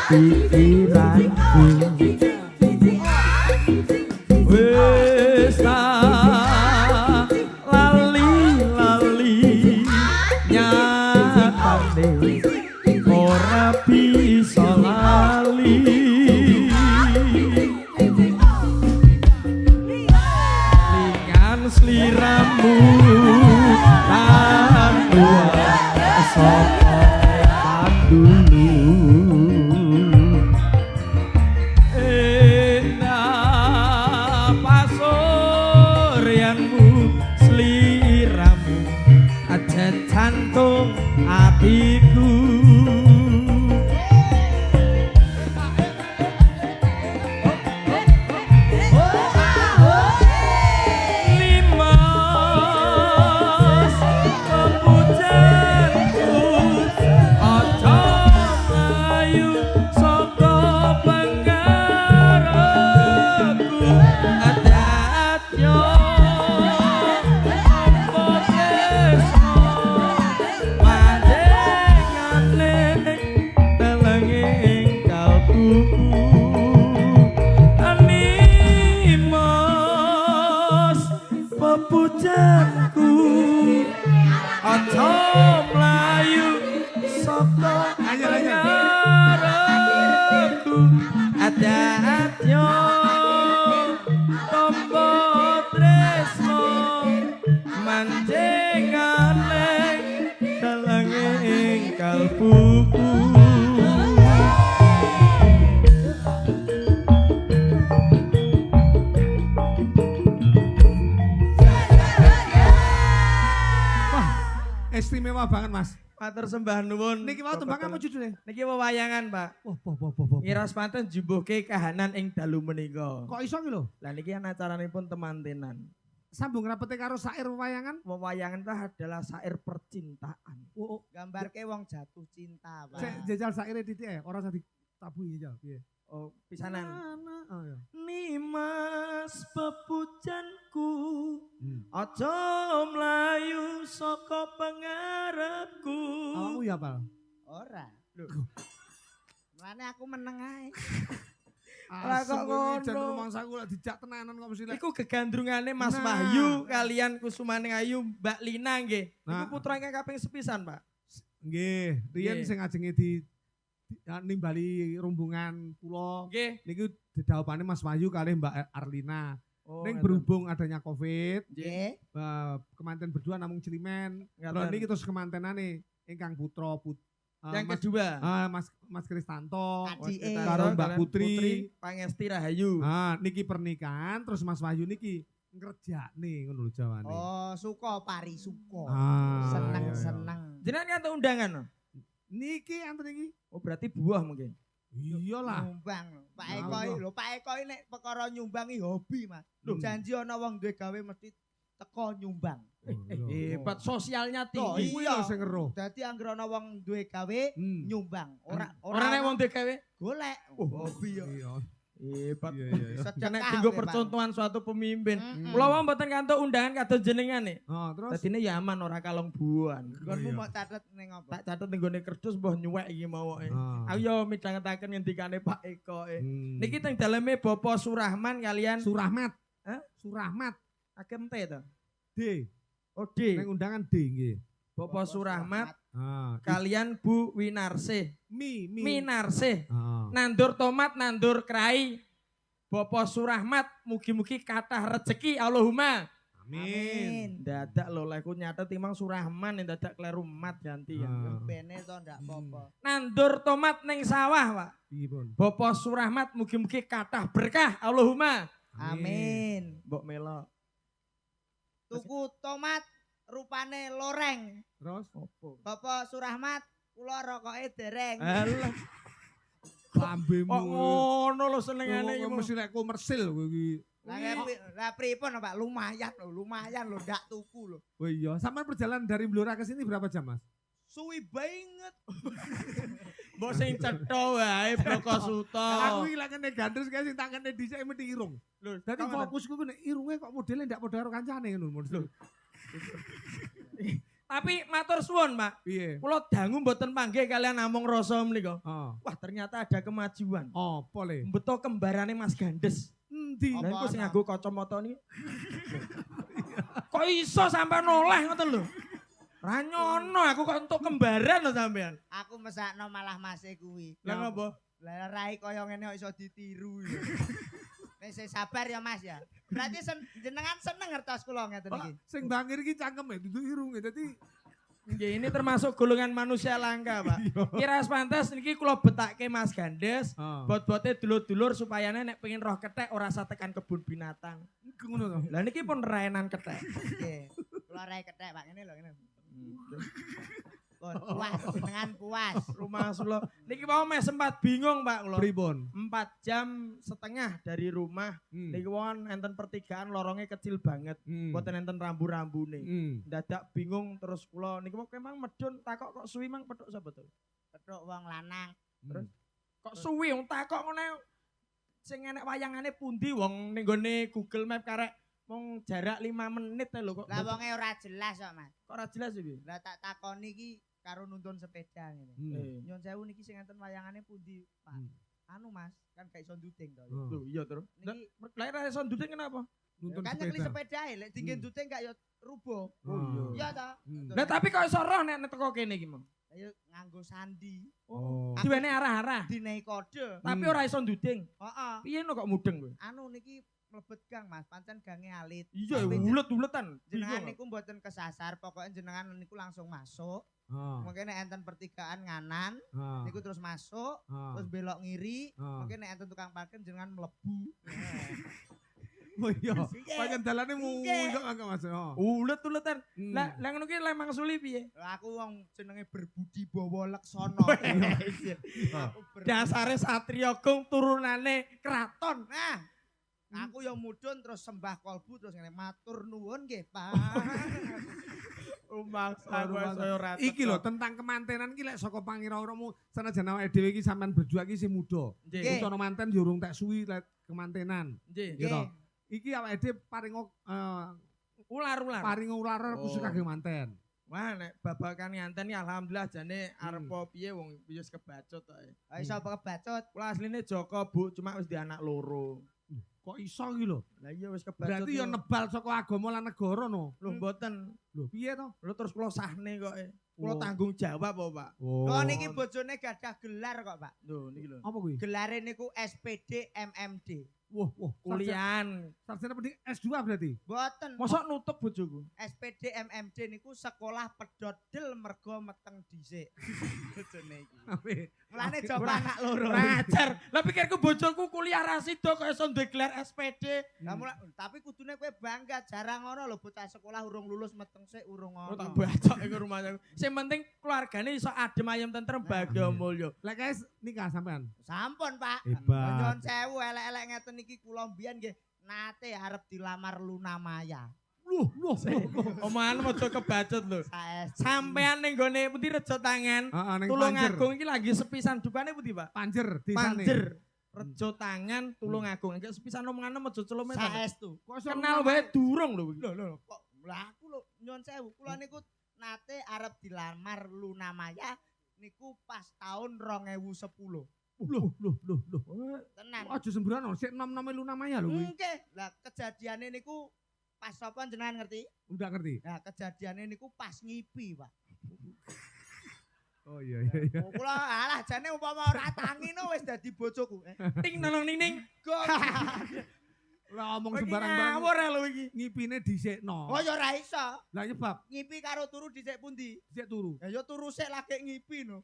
pikiranku wis tak lali nyatane ora bisa lali lingan sliramu tan luar saka dulu enak pasuryanmu sliramu aja jantung hatiku limas pepujanku aja ayu saka pengarepku adatyo apa tresno mandengane telenging kalbuku animos pepujanku aja mlayu saka pengarepku adatyo tombo tresno manjingane telenging kalbuku Istimewa banget Mas. matur sembah nuwun Niki mau tembang apa judulnya? niki wewayangan Pak Wah, ngira semanten jumbuhke kahanan ing dalu menika Kok iso ki lho? lah niki ana acaranipun temantenan Sambung rapete karo sair wayangan. wewayangan itu adalah syair percintaan Oh, Gambarke wong jatuh cinta, Pak. Cek jajal saire titik ora usah ditabuhi jajal. Piye? oh pisanan Oh ya. Nimas pepujanku Hmm. aja mlayu saka pengarepku Awakmu ya, Pal. Ora. Lho. Mane aku meneng ae. Lah kok ngono? Jan rumangsaku lek dijak tenanan kok mesti lek. Iku gegandrungane Mas Nah. Wahyu kalian Kusumaning Ayu Mbak Lina nggih. Nah. Iku putra ingkang kaping sepisan, Pak. Nggih, riyen Nggih. sing ajenge nimbali rombongan kula Nggih. niku didhawuhane Mas Wahyu kalih Mbak Arlina. Oh, Ning ngaten. berhubung adanya Covid, Nggih. kemanten berdua namung Cilimen. Ngaten. Terus niki terus kemantenane ingkang putra Yang Mas, kedua. Mas Kristanto Adike. karo Mbak Kalian Putri. Pangesti Rahayu. Niki pernikahan terus Mas Wahyu niki ngerjakne ngono lho jawane. Oh, suka pari suka. Ah, Seneng-seneng. Jenengan ngantuk undangan no? Niki anten iki. Oh berarti buah mungkin. Iyalah. Nyumbang. Pak Nah, Eko Allah. lho, Pak Eko nek perkara nyumbangi hobi, Mas. Hmm. Janji ana wong duwe gawe mesti teko nyumbang. Hebat sosialnya Loh, tinggi. Kuwi iya. lho sing ero. Dadi anggere ana wong duwe gawe Hmm. nyumbang. Ora Orang nek wong DKW. golek. Oh, Hobi yo. Iya. Hebat. Iya iya iya. Sedekah Karena tinggal we, Pak. percontohan suatu pemimpin. Mm-mm. Kula wong mboten kantuk undangan kados jenengan nih. Oh, terus Dadine ya aman ora kalong buan. Nggonmu iya. mau catet ning apa? Tak catet ning gone kertas mbah nyuwek iki mawoke. Ah. Ayo midhangetaken ngendikane Pak Eko. Hmm. Niki teng daleme Bapak Surahman kalian Surahmat. Hah? Surahmat Agem T to. D. Oh D. Ning undangan D nggih. Bapak Surahmat Ah, kalian Bu Winarse. mi. Minarse. Ah. Nandur tomat, nandur kerai. Bapak Surahmat mugi-mugi kathah rezeki Allahumma. Amin. Dadak lho lek ku nyatet timang Surahman yang dadak kleru mat ganti ya. Ah. Bene to ndak apa-apa. Nandur tomat ning sawah, Pak. Piye, Pun? Bapak Surahmat mugi-mugi kathah berkah Allahumma. Amin. Mbok melo. Tuku tomat rupane loreng. Terus Opo? Bapak Surahmat kula rokoke dereng. Alah, lambemu. kok ngono lho senengane Kok iki. mesti lek komersil kowe iki. Lah pripun Pak? Lumayan lho ndak tuku lho. Oh iya, sampean perjalanan dari Blora ke sini berapa jam, Mas? Suwi banget. Mbok sing cetha wae Bloko Suto. Aku iki lek kene gandrus kae sing tangane dhisik mesti irung. Lho, Dadi fokusku ku nek irunge kok modele ndak padha karo kancane ngono. Lho. Tapi matur suwun, Pak. Piye? Kula dangu mboten panggih kalian namung rasa menika. Oh. Wah, ternyata ada kemajuan. Apa le? Beto kembarane Mas Gandes. Endi? Lah iku sing Apa-apa? nganggo kacamata niki. Kok iso sampai noleh ngoten lho. Ra nyono aku kok entuk kembaran lho sampean. Aku mesakno malah mase kuwi. Lah ngopo? Lah rai kaya ngene kok iso ditiru ya. Wis sabar ya Mas ya. Berarti jenengan seneng ngertos kula ngeten iki. Sing bangir iki cangkeme dudu irunge. Dadi Nggih, ini termasuk golongan manusia langka, Pak. Kira pantes niki kula betake Mas Gandes, bot-bote dulur-dulur supaya nek pengen roh kethek ora usah tekan kebun binatang. ngono to. Lah niki pun raenan kethek. Nggih. Kula rai kethek Pak ngene lho ngene. Pun puas jenengan puas. Rumah Sulo. Niki mau meh sempat bingung, Pak kula. Pripun? 4 jam setengah dari rumah. Niki won enten pertigaan lorongnya kecil banget. Mboten enten rambu-rambune. Dadak bingung terus kula niki mau kemang medun takok kok suwi mang petuk sapa to? Petuk wong lanang. Terus kok suwi wong takok ngene sing enek wayangane pundi wong ning gone Google Map karek mung jarak 5 menit lho kok. Lah wonge ora jelas kok Mas. Kok ora jelas iki? Lah tak takoni iki karo nuntun sepeda ngene. Nyon sewu niki sing enten wayangane pundi, Pak? Anu Mas, kan gak iso nduding to. Lho iya terus. Niki Lah ora iso nduding kenapa? Nuntun kan nyekli sepeda. sepeda lek dingin nduding gak yo rubuh. Oh Iya ta? Lah tapi kok iso roh nek teko kene iki, Mang? Ayo nganggo sandi. Oh. Diwene arah-arah. Dinai kode. Tapi ora iso nduding. Heeh. Piye no kok mudeng kowe? Anu niki mlebet gang Mas, pancen gange alit. Iya, Tapi ulet-uletan. jenengan niku mboten kesasar, pokoknya jenengan niku langsung masuk. Mungkin nek enten pertigaan nganan, niku terus masuk, terus belok ngiri. Mungkin nek enten tukang parkir jenengan mlebu. Oh iya. Panjen dalane muyok agak Mas. Ulet-uletan. Lah ngono ki lemang suli piye? Lah aku wong jenenge berbudi bawa leksono. Aku Dasare Satria Agung turunane kraton. Nah, aku yang mudun terus sembah kolbu terus ngene matur nuwun nggih, Pak. Rumah saya ora. Iki lho tentang kemantenan iki lek saka pangiramu senajan awake dhewe iki sampean berjuang iki sing muda. Nggih. Untuk manten yo urung tak suwi lek kemantenan. Nggih. Gitu. Iki awake dhewe paring Ular-ular. paring ular khusus kangge manten. Wah nek babakan nganten iki alhamdulillah jane arepa piye wong wis kebacut to. Iso kebacut. Kula asline Joko, Bu, cuma wis di anak loro. Kok iso iki lho? Lah iya wis kebacut. Berarti yo nebal saka agama lan negara no. Lho mboten. Lho piye to? Lho terus kula sahne kok. Kula Oh. tanggung jawab apa, Pak? Lho niki bojone gadah gelar kok, Pak. Lho niki lho. Apa kuwi? Gelare niku SPD MMD. Wah, Kuliahan. sarjana pendidik S2 berarti. Mboten. Mosok nutup bojoku. SPD MMD niku sekolah pedodel mergo meteng dhisik. Bojone iki. Apik. Mulane coba anak loro. Rajar. Lah pikirku bojoku kuliah ra sida kok iso duwe gelar SPD. Lah tapi kudune kowe bangga jarang ngono lho bocah sekolah urung lulus meteng sik urung Oh, tak ngono. bacok iku rumahnya. Sing penting keluargane iso adem ayem tentrem bahagia mulya. Lek guys nikah sampean. Sampun, Pak. Hebat. Nyon sewu elek-elek ngeten iki kula mbiyen nggih nate arep dilamar Luna Maya. Loh. Omongan aja kebacut lho. Saes. Sampean ning gone pundi Rejo Tangan. Heeh ning Tulung Panjer. Agung iki lagi sepisan dukane pundi, Pak? Panjer desane. Panjer. Rejo Tangan Tulung Agung. Iki sepisan omongan aja celume ta. Saestu. Kok iso Kenal wae durung lho. Lho kok lah aku lho nyon sewu kula niku nate arep dilamar Luna Maya niku pas tahun 2010. Loh. Tenan. Aja sembrono, sik nom-nome Luna Maya lho kuwi. Nggih. Lah kejadiane niku pas sapa jenengan ngerti? Udah ngerti. Nah, kejadiane niku pas ngipi, Pak. Oh iya. Oh, kula alah jane umpama ora tangi no wis dadi bojoku. Ting nolong ning ning. Lah omong Iki sembarang-barang ngawur lho iki. ngipine dhisikno. Oh ya ora iso. Lah nyebab Ngipi karo turu dhisik pundi? dhisik turu. Ya turu sik lagi ngipi no.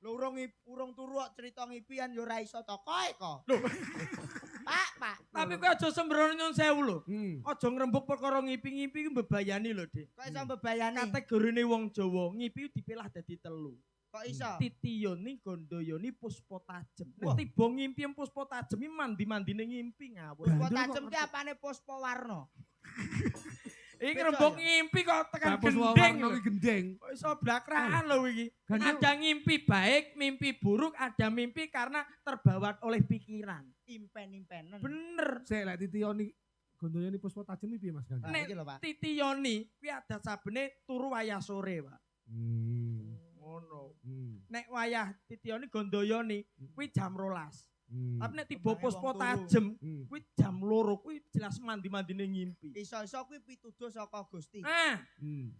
Lho urung turu kok cerita ngipian ya ora iso to koe kok. Lho. Pak. Tapi kowe aja sembrono nyon sewu lho. Hmm. Aja ngrembug perkara ngipi-ngipi ku mbebayani lho, Dik. Kok iso mbebayani? Kategorine wong Jawa, ngipi dipilah dadi 3. Kok iso? Titiyoni, Gondoyoni, Puspa Tajem. Wah. Nek tiba ngimpi Puspa Tajem iki mandi-mandine ngimpi ngawur. Puspa Gandul tajem kok ki apane puspa warna? Iki Beda ngrembug ya? ngimpi kok tekan Kapus gendeng. warna lho. ki gendeng. Kok iso blakraan lho iki. Gandul. Ada ngimpi baik, mimpi buruk, ada mimpi karena terbawa oleh pikiran. Impen-impenen. Bener. Sik lek titioni Gondoyoni Puspa Tajem piye Mas Gandul? Nek iki lho, Pak. Titi Yoni kuwi adat sabene turu wayah sore, Pak. Ngono. Nek wayah Titi Yoni Gondoyoni kuwi jam 12. Tapi nek tiba Kebange Puspa wong turu. Tajem kuwi jam 2 kuwi jelas mandi-mandine ngimpi. Iso-iso kuwi pituduh saka Gusti.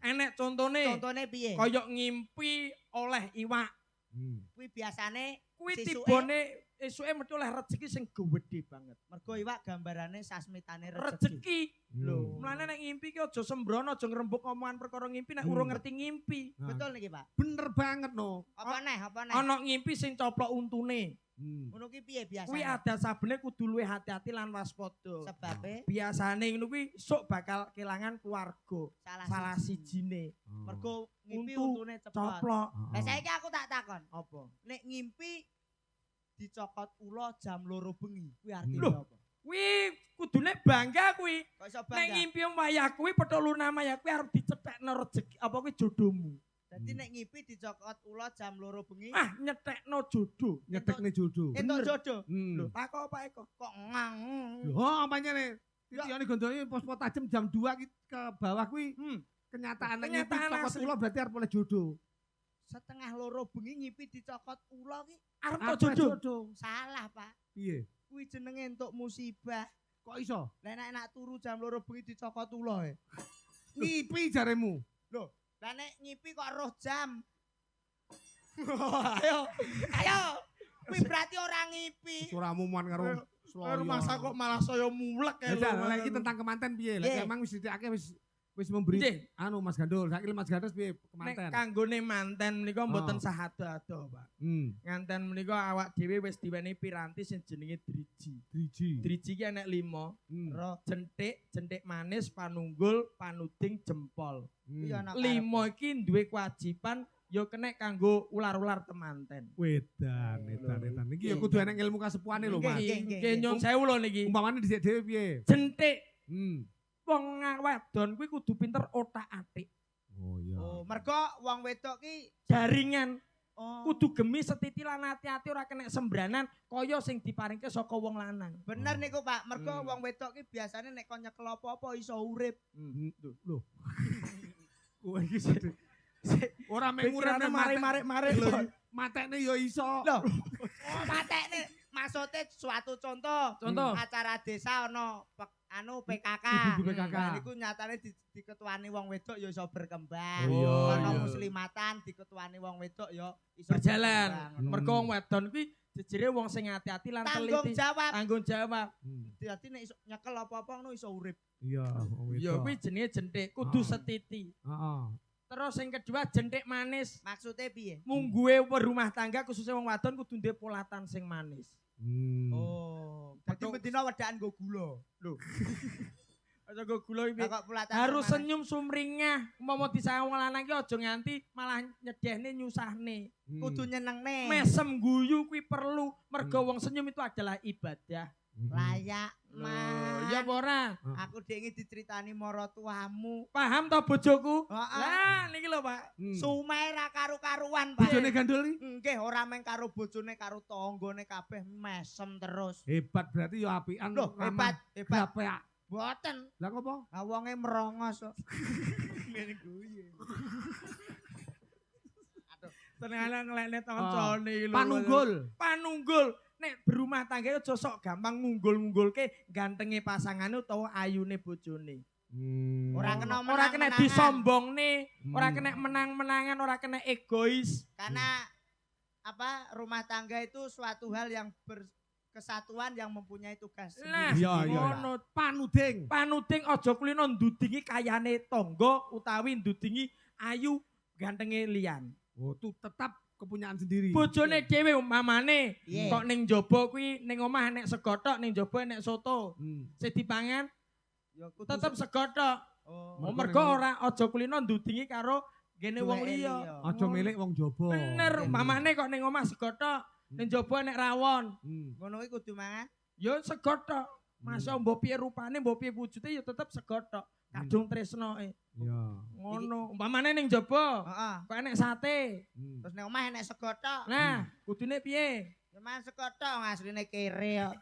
Enek contone Contone piye? kaya ngimpi oleh iwak. Kuwi biasane Kuwi Sesuke- tibane esuke mesti oleh rezeki sing gedhe banget. mergo iwak gambarane sasmitane rezeki. Rezeki. Lho, mulane nek ngimpi ki aja sembrono, aja ngrembug omongan perkara ngimpi nek urung ngerti ngimpi. Betul niki, Pak. Bener banget no. Apa neh? Ana ngimpi sing coplok untune. Ngono ki piye biasane? Kuwi adat sabene kudu luwih hati-hati lan waspada. Sebabe Biasane ngono kuwi sok bakal kelangan keluarga. Salah siji. sijine. Mergo ngimpi Untu untune cepet. Coplok. Lah saiki aku tak takon. Apa? Nek ngimpi dicokot ula jam 2 bengi. Kuwi artine Loh. apa? Kuwi kudune bangga kuwi. Kok iso Nek bangga? ngimpi wayah kuwi petha luna maya kuwi arep dicethekno rezeki apa kuwi jodohmu. Dadi nek ngimpi dicokot ula jam 2 bengi. Ah, nyetekno jodoh. Nyetekne jodoh. Entuk bener. jodoh. Lho, takok apa eko? Kok ngang. Oh, apanya nih? Titione Gondoyoni Puspa Tajem jam 2 ke bawah kuwi kenyataan ngimpi Kenyataan cokot asli. ula berarti arep oleh jodoh. Setengah 2 bengi ngimpi dicokot ula ki Arep Arep tok jodoh. jodoh. salah, Pak. Piye? Kuwi jenenge entuk musibah. Kok iso? Lah nek nak turu jam 2 bengi dicokot ula e. Ngipi jaremu. Lah nek ngipi kok roh jam. Ayo. Kuwi berarti ora ngipi. Suramu muan karo Karo masa kok malah saya mulek ya. Ya lha iki tentang kemanten piye? Lah Nggih. emang wis ditekake wis memberi Nggih. anu Mas Gandul. Saiki Mas Gandul piye Nek kemanten? kanggone manten menika mboten Oh. sahado-ado, Pak. Hmm, Nganten menika awak dhewe wis diwenehi piranti sing jenenge driji. driji. Driji ki enek 5. Roh Jentik manis, panunggul, panuding, jempol. kuwi ana 5 iki duwe kewajiban ya kena kanggo ular-ular temanten. Edan. Iki ya kudu enek ilmu kasepuhane lho, Mas. Nggih nyun sewu lho niki. Umpamane dhisik dhewe piye? Jentik Hmm. wong wadon kuwi kudu pinter otak-atik. Oh iya. Oh, mergo wong wedok ki Jaringan oh, kudu gemi setiti lan hati-hati ora kena sembranan kaya sing diparingke saka wong lanang. bener niku, Pak. Mergo wong wedok ki biasane nek kon nyekel apa-apa iso urip. Lho. Kowe iki sedih. Ora Pikirannya mengurane mari-mari lho. Matekne ya iso. Loh. Matekne maksudnya suatu contoh. Contoh. Acara desa ono PKK. Ibu PKK. Nah, niku nyatane diketuani wong wedok ya iso berkembang. Oh, iya, Ono iya. muslimatan diketuani wong wedok ya iso Berjalan. berkembang. Mergo wong wadon kuwi jejere wong sing hati-hati lan Tanggung teliti. jawab. Tanggung jawab. Dadi nek iso nyekel apa-apa ngono iso urip. Iya, wong Ya wedok. kuwi jenenge jentik, kudu Ah. setiti. Heeh. Terus yang kedua jentik manis. Maksudnya piye? Mungguhe rumah tangga khususnya wong wadon kudu duwe polatan sing manis. Oh, dadi Betul. bedino wedaan nggo gula. Lho. Aja go gula iki. Lah kok pelatan Harus mana? senyum sumringah. Umpama disayang wong lanang ki aja nganti malah nyedehne nyusahne. Kudu nyenengne. Mesem guyu kuwi perlu. Mergo wong senyum itu adalah ibadah. Layak Loh, man. ya apa ora? Aku dengi diceritani marotuamu. Paham to bojoku? Heeh. Lah niki lho, Pak. Sume ra karu-karuan, Pak. Bojone Gandul iki Nggih, ora meng karo bojone karo tanggane kabeh mesem terus. hebat berarti ya apian. Loh, hebat. Hebat. Boten. Lah ngopo? Ah wonge merongos kok. Ngene guyu. Senengane ngelekne kancane iki lho. Panunggul. Nek berumah tangga aja sok gampang ngunggul-ngunggulke gantenge pasangane utawa ayune bojone. Ora kena Ora kena menang-menangan. disombongne, ora kena menang-menangan, ora kena egois. Karena apa rumah tangga itu suatu hal yang berkesatuan yang mempunyai tugas Nah, Iya, iya. ngono. Panuding. Panuding aja kulino ndudingi kayane tangga utawi ndudingi ayu gantenge liyan. Oh, itu tetap kepunyaan sendiri. Bojone dhewe umpamane Iya. kok ning jaba kuwi ning omah nek segotok ning jaba nek soto. Hmm. Sing dipangan ya kudu tetep segotok. oh, Oh, mergo ora aja kulino ndudingi karo gene wong duweke liya. liya. Aja milik wong jaba. Bener, umpamane kok ning omah segotok, ning jaba nek rawon. Ngono kuwi kudu mangan. Ya segotok. Masa mbok piye rupane, mbok piye wujude ya tetep segotok. Kadung tresnoe. Iya. Ngono. Umpamane ning jaba, Heeh. kok enek sate. Terus ning omah enek segotok. Nah, kudune piye? Ya mangan segotok asline kere kok.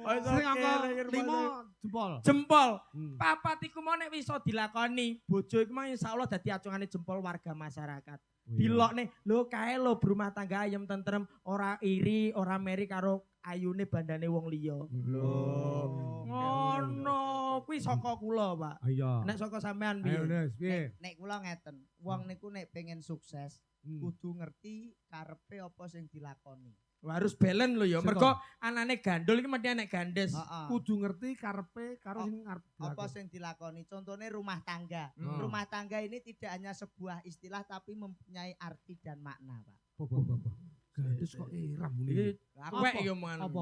Sing angka 5 jempol. Jempol. Hmm. Papat iku mau nek iso dilakoni, bojo iku mah insyaallah dadi acungane jempol warga masyarakat. Dilokne lho kae lho berumah tangga ayem tentrem, ora iri, ora meri karo ayune bandane wong liya. Loh. Ngono, kuwi saka kula, Pak. Iya. Nek saka sampean Ayo piye? Nes, piye? Nek kula ngeten, wong niku nek pengen sukses kudu ngerti karepe apa sing dilakoni. Harus balance lho ya. Sik Mergo anane gandul iki mesti anek gandes. Heeh. Kudu ngerti karepe karo sing arep Apa dilakoni. sing dilakoni? Contohnya rumah tangga. Hmm. Rumah tangga ini tidak hanya sebuah istilah tapi mempunyai arti dan makna, Pak. Apa. Gadis kok iram Iki muni. kuwek ya omongan. Apa.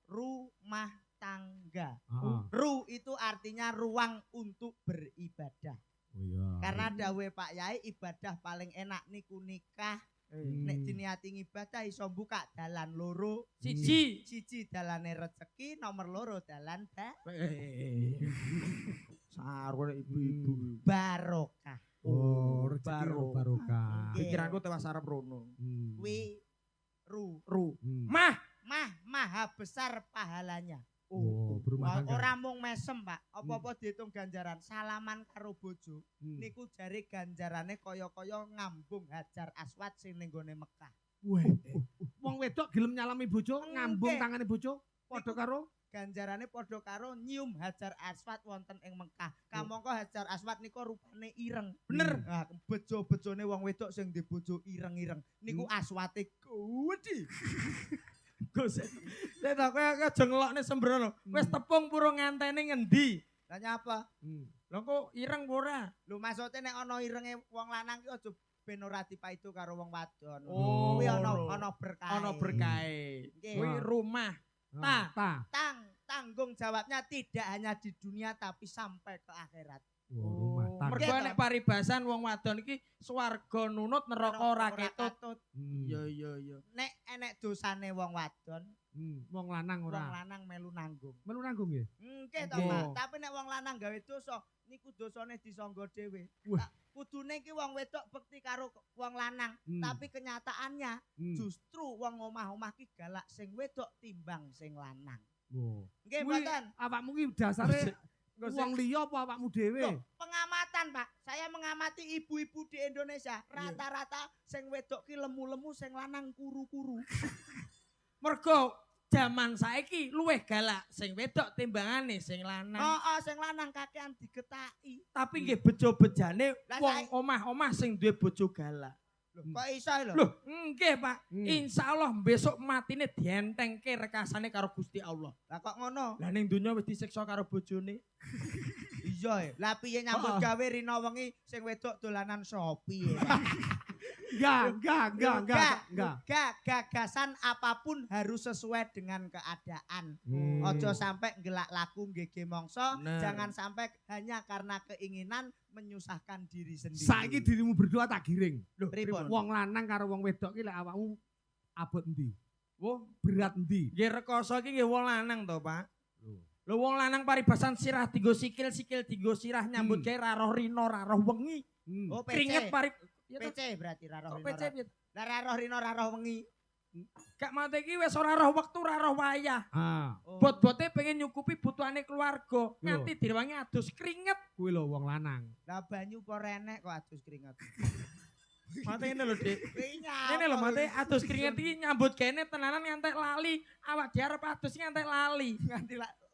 Rumah tangga. Heeh. Ru itu artinya ruang untuk beribadah. Oh iya. Karena dawe Pak Yai ibadah paling enak niku nikah. Nek diniati ibadah iso buka dalan loro. Siji dalane rezeki, nomor loro dalan Sarwa ibu-ibu. barokah. Oh, rezeki barokah. Nggih. Pikiranku tewas arep rono. Kuwi ru. Mah, Maha besar pahalanya. Oh, berumah tangga. Ora mung mesem, Pak. Apa-apa dihitung ganjaran. Salaman karo bojo. Niku jari ganjarane kaya-kaya ngambung Hajar Aswad sing ning gone Mekah. Weh. Wong wedok gelem nyalami bojo, ngambung Nggih. tangane bojo, padha karo Ganjarane padha karo nyium Hajar Aswad wonten ing Mekah. Kamangka Hajar Aswad niku rupane ireng. bener. Nah, bejo-bejone wong wedok sing di bojo ireng-ireng. Niku aswate gedhi. Gus. Saya tak kowe aja ngelokne sembrono. Wis tepung purung ngantene ngendi? Lah nyapa? Lho kok ireng ora? Lho maksudnya nek ana irenge wong lanang ki aja ben ora dipaido karo wong wadon. Oh, Kuwi ana berkah. Ana berkahe. Nggih. Kuwi rumah. Tanggung jawabnya tidak hanya di dunia tapi sampai ke akhirat. rumah tangga. Mergo nek paribasan wong wadon iki swarga nunut neraka ora ketut. Iya. Nek enek dosane wong wadon, Wong lanang wong ora. lanang melu nanggung. Melu nanggung nggih. Nggih to, Nggih. Pak. Tapi nek wong lanang gawe dosa, niku dosane disangga dhewe. Wah. Kudune ki wong wedok bekti karo wong lanang, tapi kenyataannya justru wong omah-omah ki galak sing wedok timbang sing lanang. Oh. Nggih Kuwi mboten? awakmu ki dasare wong liya apa awakmu dhewe? Loh, pengamatan, Pak. Saya mengamati ibu-ibu di Indonesia. Rata-rata sing wedok ki lemu-lemu, sing lanang kuru-kuru. Mergo zaman saiki luweh galak sing wedok timbangane sing lanang. Oh, sing lanang kakean digetaki. Tapi nggih bejo-bejane Lah, wong saiki- omah-omah sing duwe bojo galak. Kok iso lho? Loh, nggih Pak. Insyaallah besok matine dientengke rekasane karo Gusti Allah. Lah kok ngono? Lah ning donya wis disiksa karo bojone. Iya. Lah piye nyambut gawe rina wengi sing wedok dolanan Shopee. Enggak. Gagasan apapun harus sesuai dengan keadaan. Ojo sampai gelak laku ngege mongso, Bener. jangan sampai hanya karena keinginan menyusahkan diri sendiri. Saiki dirimu berdua tak giring. Loh, pripun? Wong lanang karo wong wedok ki lek awakmu abot endi? Woh, Berat endi? nggih rekoso iki nggih wong lanang to, Pak. Lho wong lanang paribasan sirah dienggo sikil dienggo sirah nyambut gawe ra roh rino ra roh wengi. Oh, Keringet PC. pari ya toh? PC berarti raro Kok rino. PC piye? Lah raro rino raro wengi. Gak mate iki wis ora roh wektu ora roh wayah. Ah, Oh. Bot-bote pengen nyukupi butuhane keluarga. Nganti direwangi adus keringet. kuwi lho wong lanang. Lah banyu apa renek kok adus keringet. Mate ngene lho, Dik. Kuwi Ngene lho, mate adus keringet iki nyambut kene tenanan ngantek lali. Awak dhewe arep adus iki ngantek lali.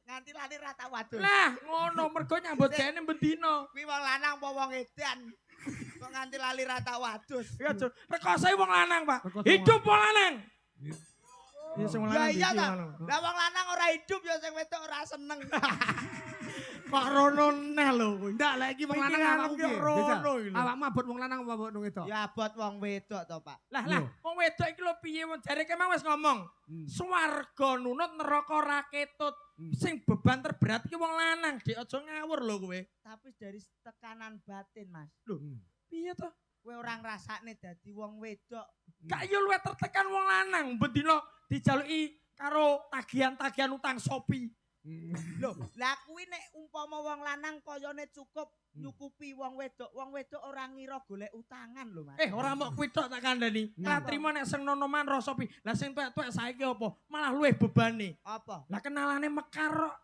nganti lali ra tau adus. Lah, ngono mergo nyambut kene bendina. Kuwi wong lanang apa wong edan? Kok nganti lali ra tau adus. Ya, rekoso wong lanang, Pak. Rekoso Hidup wong lanang. Ya, sing Ya iya ta. Lah wong lanang ora hidup ya sing wedok ora seneng. Kok rono neh lho kuwi. Ndak lek iki wong lanang Pikiran awakmu ki piye? rono Jajal. iki lho. Awakmu abot wong lanang apa abot wong wedok? Ya abot wong wedok to, Pak. Lah, Lho. wong wedok iki lho piye jare kemang wis ngomong. Swarga nunut neraka ra ketut. Sing beban terberat iki wong lanang, Dik. Aja ngawur lho kowe. Tapi dari tekanan batin, Mas. Lho, piye to? Kowe ora ngrasakne dadi wong wedok. Gak yo luwih tertekan wong lanang bendina dijaluki karo tagihan-tagihan utang Shopee. Lho, lah kuwi nek umpama wong lanang koyone cukup nyukupi wong wedok ora ngira golek utangan lho, Mas. Ora mok kuwi tok tak kandhani. Ora trimo nek sing nonoman rasa pi. Lah sing tuwek-tuwek saiki apa? Malah luwih bebane. Apa? Lah kenalane mekar kok.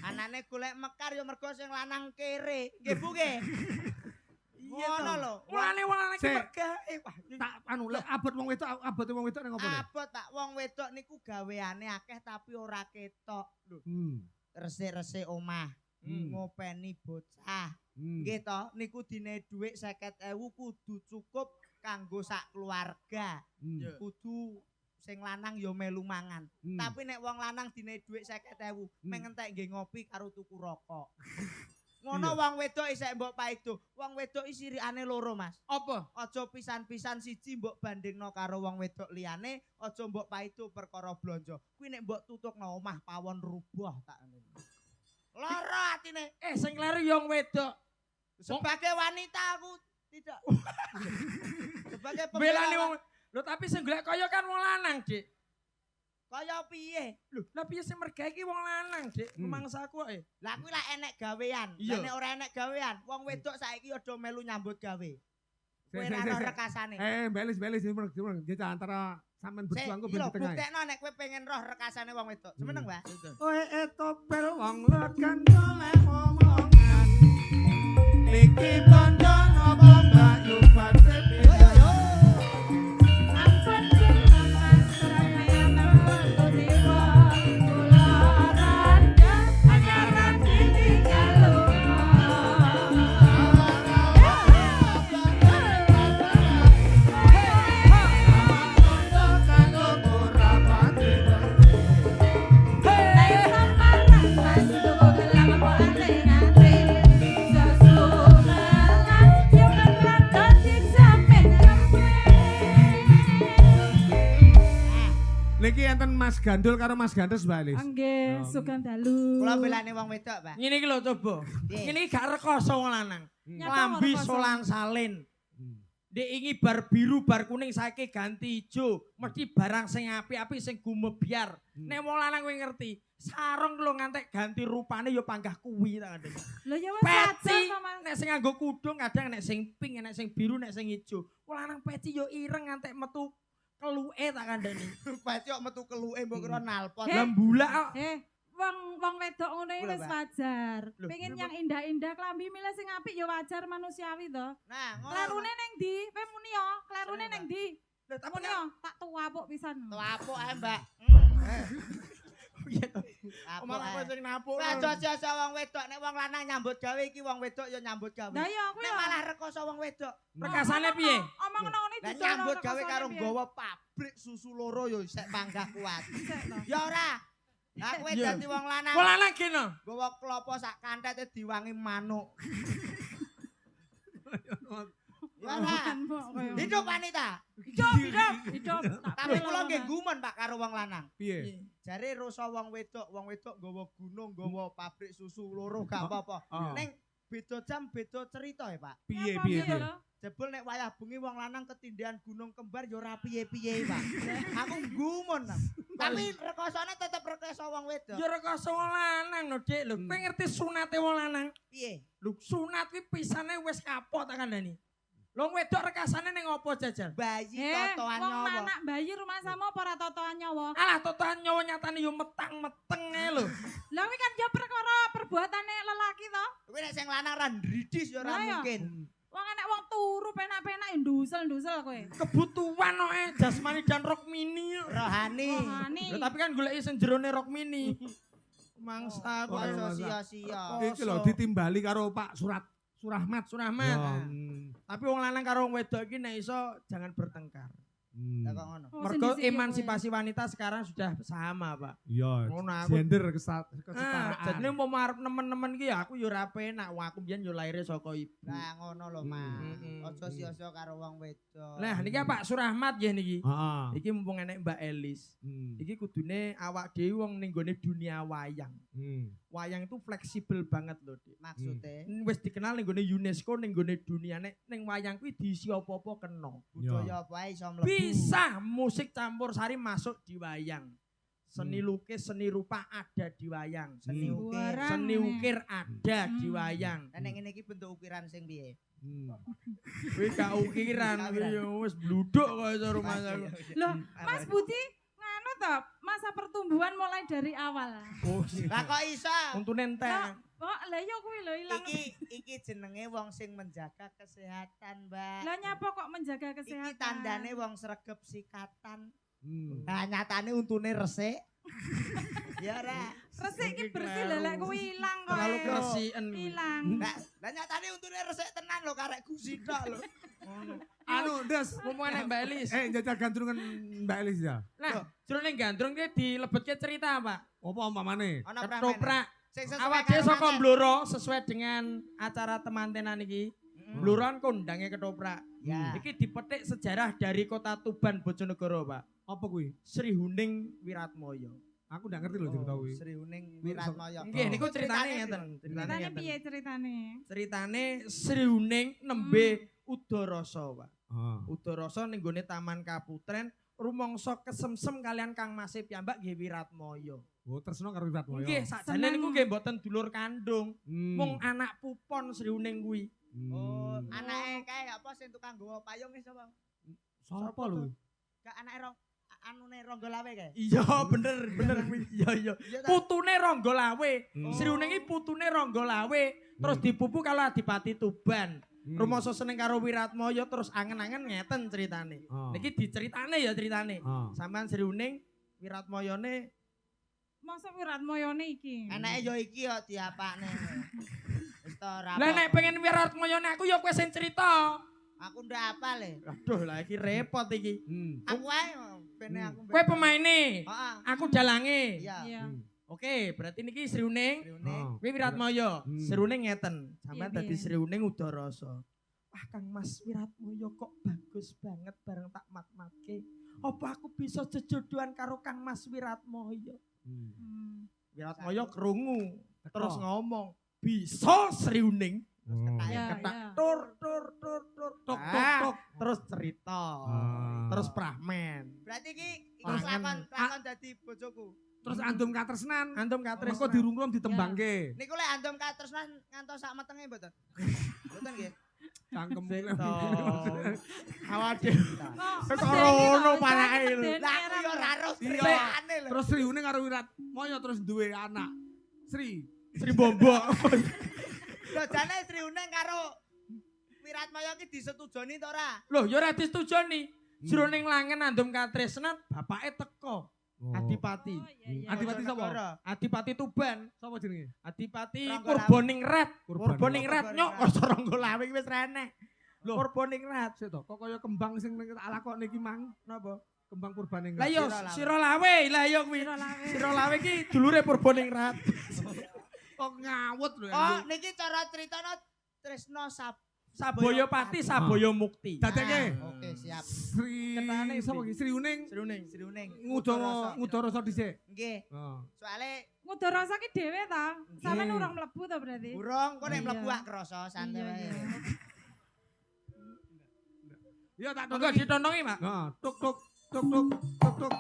Anane golek mekar ya mergo sing lanang kere. Nggih Bu nggih. Ngono lho. Mulane wong lanang iki mergae. Tak anu lek abote wong wedok ning opo? Abot tak wong wedok niku gaweane akeh tapi ora ketok. Lho. Resik-resik omah. Ngopeni bocah. Nggih to, niku dine dhuwit 50.000 kudu cukup kanggo sak keluarga. Kudu sing lanang ya melu mangan. Tapi nek wong lanang dine dhuwit 50.000, mengentek nggih ngopi karo tuku rokok. Ngono wong wedok isek mbok paido. Wong wedok sirikane loro, Mas. Apa? Aja pisan-pisan siji mbok bandingno karo wong wedok liyane, aja mbok paido perkara blonjo. Kuwi nek mbok tutukno omah pawon rubuh tak ngene. Lara atine. Sing kleru yo wong wedok. Sebagai wanita aku tidak. Sebagai Belani wong. Lho tapi sing golek kaya kan wong lanang, Dik. Kaya piye? Lho, lah piye sing mergawe iki wong lanang, Dik? Mangsaku kok. Lah kuwi lah enek gawean. Lah nek ora enek gawean, wong wedok saiki ya do melu nyambut gawe. Kowe ora ono rekasane. Belis jadi antara sampean berjuang ku ben tengah. Buktekno nek kowe pengen roh rekasane wong wedok. Semeneng, Mbak. Kowe etopel wong lekan golek omongan. Niki tondo napa Mbak yu pate beda. Ampun jenengan Mas Ramayana Tudiwa kula randa anyaran ditinggal Niki enten Mas Gandul karo Mas Gantes Mbak Elis. Nggih, sugeng dalu. Kula belane wong wedok, Pak. Ngene iki lho coba. Ngene iki gak rekoso wong lanang. Nyapa Lambi rekoso? solang salin. Dek ini bar biru, bar kuning saiki ganti ijo. Mesti barang sing apik-apik sing gumebyar. Nek wong lanang kowe ngerti, sarung lho ngantek ganti rupane ya panggah kuwi tak ngene. Lho ya wis Peci wajar to, Mas. nek sing nganggo kudung kadang nek sing pink, nek sing biru, nek sing ijo. Wong lanang peci yo ireng ngantek metu keluke tak kandhani. Peci kok metu keluke mbok kira nalpot. Lah mbulak kok. Wong wedok ngono iki wis Mbak. wajar. Loh, Pengen lho, yang indah-indah klambi milih sing apik ya wajar manusiawi to. Nah, ngono. Klerune ning ndi? Kowe muni yo, klerune ning ndi? Lah tapi Muni yo, tak tuwapuk pisan. Tuapuk ae, Mbak. Apuk omong apa ae. sing napuk. Kowe aja wong wedok nek wong lanang nyambut gawe iki wong wedok ya nyambut gawe. Lah ya kuwi Nek malah rekoso wong wedok. Rekasane piye? Omong ngono Lah nyambut gawe karo nggawa pabrik susu loro ya isek panggah kuat. Ya ora. Lah kowe Iya. dadi wong lanang. Wong lanang kene. Nggawa klopo sak kantete diwangi manuk. Ya ora. Hidup wanita. Hidup. Tapi kula nggih gumun Pak karo wong lanang. Piye? Jare rasa wong wedok nggawa gunung, nggawa pabrik susu loro gak apa-apa. Ning beda jam, beda cerita ya, Pak. Piye? Jebul nek wayah bengi wong lanang ketindihan gunung kembar ya ora piye-piye, Pak. Aku gumun. Tapi rekosane tetep rekoso wong wedok. Ya rekoso wong lanang lho, Dik. Lho, kowe ngerti sunate wong lanang? Piye? Lho, sunat kuwi pisane wis kapok tak kandhani. Lho wedok rekasane ning opo jajal? Bayi Wong totoan nyawa. anak bayi rumah sama apa ora totoan nyawa? Alah totoan nyawa nyatane yo metang-meteng ae lho. Lah kuwi kan ya perkara perbuatane lelaki to. Kuwi nek sing lanang ra ndridis ya ora Lah ya. mungkin. Wong enek wong turu penak-penak ya ndusel-ndusel kowe. Kebutuhan kok jasmani dan rock mini. Rohani. Rohani. Lho tapi kan goleki sing jerone rock mini. Mangsa Oh, kok Aja masa. sia-sia. Iki lho ditimbali karo Pak Surahmat. Surahmat. Ya, Tapi wong lanang karo wong wedok iki nek iso jangan bertengkar. Lah kok ngono. Oh, Mergo sing dhisik ya emansipasi wanita sekarang sudah sama, Pak. Iya, Ngono aku. gender Jadi kesetaraan. mau arep nemen-nemen ki ya aku yo ora penak. Wong aku mbiyen yo lahir saka ibu. Lah ngono lho, Mas. Mm. Aja sia-sia karo wong wedok. Nah, niki Pak Surahmat nggih niki. Heeh. Iki mumpung enek Mbak Elis. Iki kudune awak dhewe wong ning gone dunia wayang. Wayang itu fleksibel banget lho, Dik. Maksude Wis dikenal ning gone UNESCO ning gone dunia ning wayang kuwi diisi apa-apa kena. budaya apa ae iso mlebu. Bisa musik campur sari masuk di wayang. Seni lukis, seni rupa ada di wayang. Seni ukir. Buaran. Seni ukir ada di Hmm. wayang. Lah nek ngene iki bentuk ukiran sing piye? Kuwi gak ukiran, Gak kuwi ukiran. ya wis bluduk kok iso rumah aku. Loh, Mas Budi nganu toh, masa pertumbuhan mulai dari awal. Oh, Lah kok iso? untune entek. Kok lah ya kuwi lho ilang. Iki jenenge wong sing menjaga kesehatan, Mbak. Lah nyapa kok menjaga kesehatan? Iki tandane wong sregep sikatan. Hmm. Nah, nyatane untune resik. Ya ora. Resik iki bersih lho lek kuwi ilang kok. Terlalu keresiken. Ilang. Lah nyatane untune resik tenan lho karek gusi tok lho. Anu, Des, Ngomong nek Mbak Elis. jajal gandrungan Mbak Elis ya. Nah, jroning gandrung ki dilebetke cerita apa? Apa umpamane? Ana pramene. Ketoprak. Sing sesuai Awak dhewe karo saka manten. Blora sesuai dengan acara teman-tenan iki. Mm. Bluron kondange ketoprak. Ya. Iki dipetik sejarah dari kota Tuban Bojonegoro, Pak. Apa kuwi? Sri Huning Wiratmoyo. Aku ndak ngerti lho cerita kuwi. Sri Uning Wiratmaya. Nggih, niku ceritane Ceritane ngeten. Ceritane piye ceritane? Ceritane Sri Huning nembe Udarasa, Pak. Ah. Udarasa ning gone Taman Kaputren rumangsa kesemsem kalian Kang Masih piyambak nggih Wiratmoyo. Oh, tresno karo Wiratmoyo. Nggih, sakjane Seneng. niku nggih mboten dulur kandung. Hmm. Mung anak pupon Sri Huning kuwi. Oh, Hmm. anake kae apa sing tukang gowo payung iki sapa? Sapa lho? Gak anake anune Ronggo Lawe kae. Iya, bener kuwi. Iya, iya. Iya ta? Putune Ronggo Lawe. Hmm. Sri Huning iki putune Ronggo Lawe, terus dipupu kalau Adipati Tuban. Hmm. Rumangsa seneng karo Wiratmoyo terus angen-angen ngeten ceritane. Ah. Niki diceritane ya ceritane. Ah. Sampean Sri Huning Wiratmoyone Masa Wiratmoyone iki. Anake yo iki yo diapakne. Wis to ora. lah nek pengen Wiratmoyone aku ya kowe sing cerita. Aku ndak apal le. Aduh lah iki repot iki. Hmm. Aku ae bene aku. Kowe pemaine, Heeh. aku dalange. Iya. Iya. Hmm. Oke, berarti niki Sri Huning, Sri Uning. Ah. kowe Wiratmoyo. Hmm. Sri Huning ngeten, sampean Iya, dadi iya. Sri Huning Udarasa. Wah, Kang Mas Wiratmoyo kok bagus banget bareng tak mat-matke. Apa aku bisa jejodohan karo Kang Mas Wiratmoyo? Hmm. Hmm. Wiratmoyo krungu, Teko. terus ngomong, "Bisa Sri Huning." Oh. Ya, Ketak ya. tur. Tok, Ah, tok. terus cerita. Ah. Terus pramen. Berarti iki Pangan. lakon dadi bojoku. Terus andum katresnan. Antum katres. Mengko dirungkum ditembangke. Niku lek andom katresnan ngantos sak metenge mboten. Mboten nggih. Cangkem. Awak dhewe. Kok Kok medeni rono kok, panake medeni lho. Lah aku yo ora ro Iya. ceritane lho. Terus Sri Huning karo Wiratmoyo terus duwe anak. Sri. Sri Bombok. Lho jane Sri Uning karo Wiratmaya ki disetujoni to ora? Loh, ya ora disetujoni. Jroning langen andum katresnan bapake teko. Oh. Adipati. Oh, iya, iya. Adipati sapa? Adipati Tuban. Sapa jenenge? Adipati Ronggo Purbaningrat. Kurban. Purbaningrat Ronggo nyok Lawe. ora Ronggo Lawe wis renek. Loh. Purbaningrat. Sik to, kok kaya kembang sing ning tak lakokne iki mang. Napa? Kembang purbane. Lah yo Sira Lawe. Sira Lawe, lah yo kuwi. Sira Lawe. Sira Lawe ki dulure Purbaningrat. kok ngawut lho. Oh, niki cara critana Tresno Saboyo Pati, Saboyo Mukti. Dadeke. Oke, siap. Sri Ketane sapa iki? Sri Huning Sri Huning. Sri Uning. Ngudarasa dhisik. Nggih. Heeh. Soale Ngudarasa ki dhewe ta? Sampeyan Nggih. urung mlebu ta berarti? burung kok nek Iya. mlebu ak krasa santai Iya, wae. iya. Ya tak Monggo tontongi. ditontongi, Pak. Nah, tuk tuk tuk tuk tuk tuk.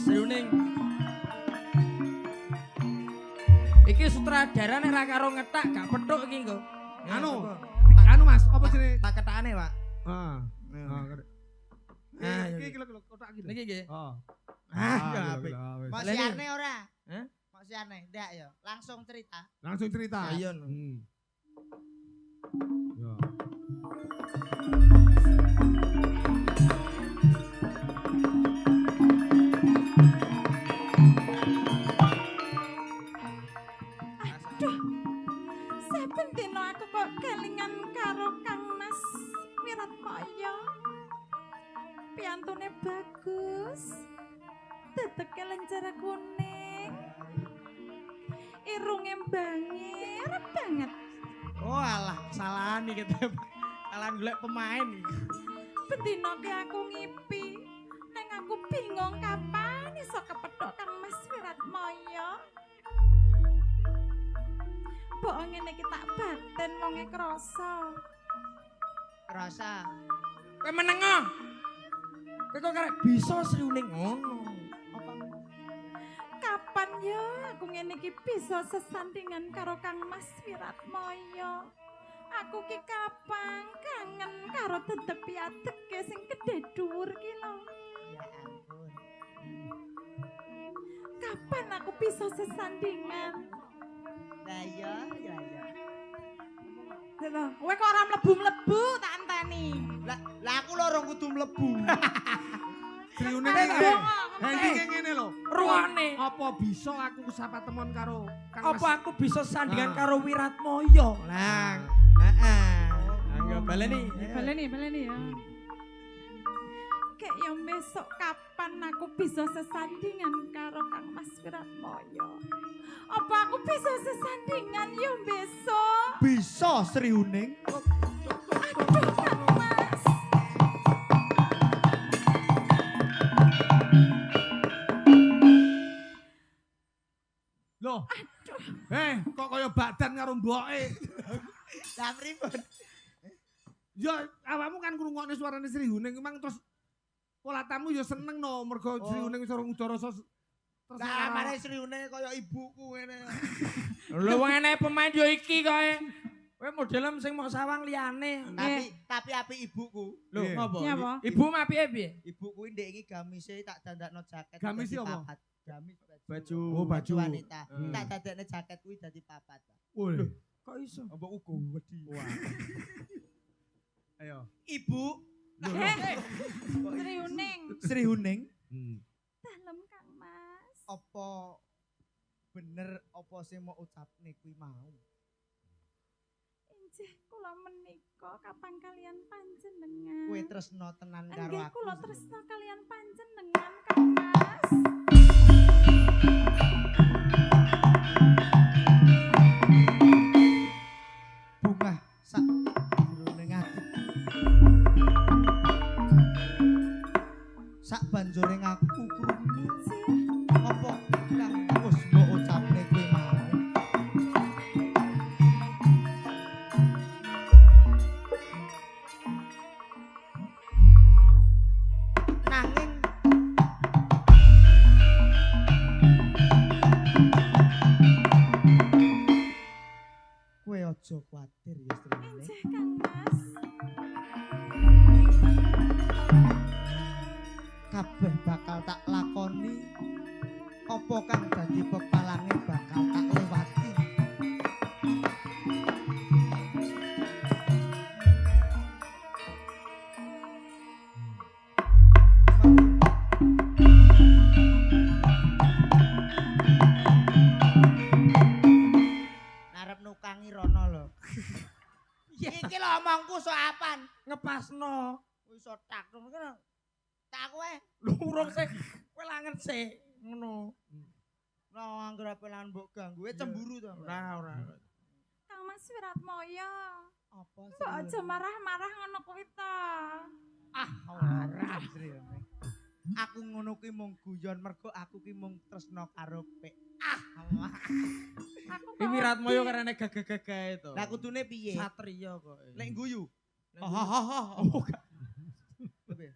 Sri Huning. Iki sutradara nek ra karo ngetak gak petuk iki engko. Anu, anu Mas, apa jenenge? tak ketakane, Pak. Heeh. Nah, ngerti. Ah, Iki iya. iki lho kotak iki. Niki nggih. Oh. Ah, ya gila, apik. gila, wis. Mau Lah, ini- siarne ora? Hah? Mau siarne? Ndak ya. Langsung cerita. Langsung cerita. Ayo. Hmm. Ya. Saben dina aku kok kelingan karo Kang Mas Wiratmoyo. Piantune bagus. Teteke lencara kuning. Irunge bangir banget. Oh alah, kesalahan nih kita. Kesalahan golek pemain. Bedino ki aku ngipi. mbok ngene iki tak batin wonge krasa. Krasa. Kowe menengo. Kowe kok karek bisa Sriuning ngono. Apa? Kapan ya aku ngene iki bisa sesandingan karo Kang Mas Wiratmaya? Aku ki kapan kangen karo tetepi adeke sing gedhe dhuwur ki lho. Ya ampun. Kapan aku bisa sesandingan? Lah ya. Lho, kowe kok ora mlebu-mlebu tak enteni. Lah aku loro kudu mlebu. Sriuning iki ngene lho. Ruane. Apa bisa aku sapa temon karo Kang Mas? Apa aku bisa sandingan Ah. karo Wiratmaya? Lah, heeh. Anggo baleni. Baleni ya. Kayak yang besok kapan aku bisa sesandingan karo Kang Mas Wiratmaya? Apa aku bisa sesandingan yang besok? Bisa Sriuning. Aduh Kang Mas. Loh. Kok kaya badan karo mboke. Lah pripun? Ya awakmu kan ngrungokne suarane Sriuning emang terus pola tamu ya seneng no mergo Sriuning wis ora udara terus Lah mare Sriuning kaya ibuku ngene. Lho wong enek pemain yo iki kowe. Kowe modelem sing mau sawang liyane. Tapi apik ibuku. Lho, Iya. ngopo? Iya, apa? Ibu apike piye? Ibu kuwi ndek iki gamise tak dandakno jaket. Gamis dadi apa? papat. Gamis Baju. Oh, baju. wanita. Hmm. Tak dadekne jaket kuwi dadi papat. Woi. Kok iso? Apa uga wedi. Wah. Ayo. Ibu Sriuning. Sriuning Dalem Kang Mas. apa bener apa sing mau ucapne kuwi mau? Injih kula menika kapan kalian panjenengan? Kowe tresno tenan karo Enggih aku. kula tresno kalian panjenengan Kang Mas. Bungah sak jroning ati. Sak banjure aku krungu Injih. apa kang wis mbok ucapne kuwi mau. Nanging kowe aja kuwatir ya Sriuning. Injih Kang Mas. Kabeh bakal tak lakoni apa kang dadi pepalange bakal tak lewati. Narep nukangi rono lho. Iki lho omongku sok apan. Ngepasno. Wis tak ngono. Tak kowe. Lho urung sik. Kowe langen sik. Ngono. Lah anggere pelan mbok ganggu cemburu to. Ora. Kang Mas Wiratmaya. Apa sih? Mbok aja marah-marah ngono kuwi ta. Ora Sriuning. Aku ngono kuwi mung guyon mergo aku ki mung tresno karo pek. Aku Iki Wiratmaya karene gagah-gagah itu. Lah kudune piye? Satria kok. Lek guyu. Oh, gak. Piye?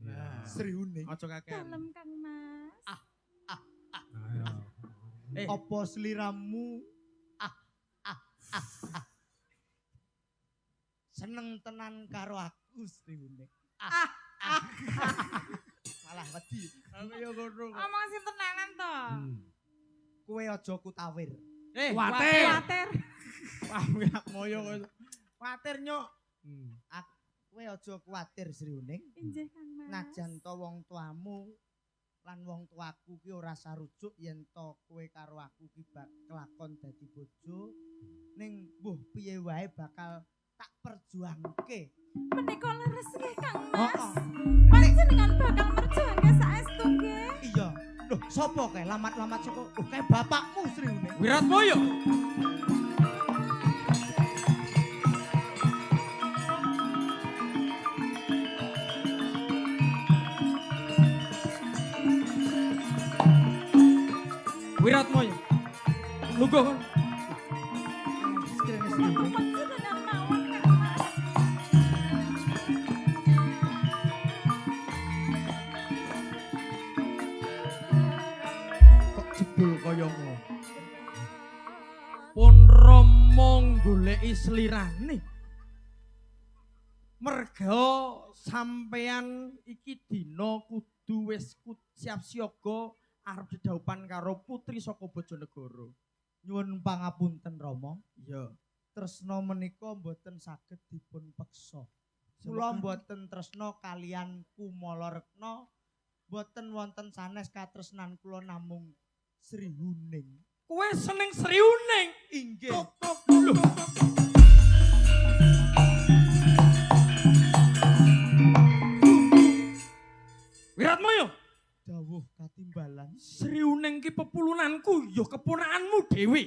Nah, Sriuning. aja kakean. dalem Kang Mas. Ayo. Apa sliramu? Seneng tenan karo aku Sriuning. Malah wedi. Aku yo ngono. Omong sing tenanan to. Kowe aja kutawir. Kuwatir. Kuwatir. Wah, Wiratmaya kok. Kuwatir nyok. Kowe aja kuwatir Sriuning. Injih Kang Mas. Najan to wong tuamu lan wong tuaku ki ora sarujuk yen to kowe karo aku ki bak kelakon dadi bojo ning mbuh piye wae bakal tak perjuangke. Menika leres nggih Kang Mas. Heeh. Panjenengan bakal merjuangke saestu nggih. Iya. Loh, sapa kae lamat-lamat saka kae bapakmu Sriuning. Wiratmaya. Wiratmaya. Lungguh kon. Panjenengan mawon Kang Mas. Kok jebul kaya ngono. Pun Rama goleki slirane. Merga sampean iki dina kudu wis siap siaga arep dedaupan karo putri saka Bojonegoro. Nyuwun pangapunten Rama. Iya. Tresna menika mboten saged dipun peksa. Kula mboten tresna kalian Kumala Retna, mboten wonten sanes katresnan kula namung Sri Huning. Kowe seneng Sri Huning? Inggih. Lho. Wiratmaya, Dawuh katimbalan. Sri Huning ki pepulunanku ya keponakanmu dhewe,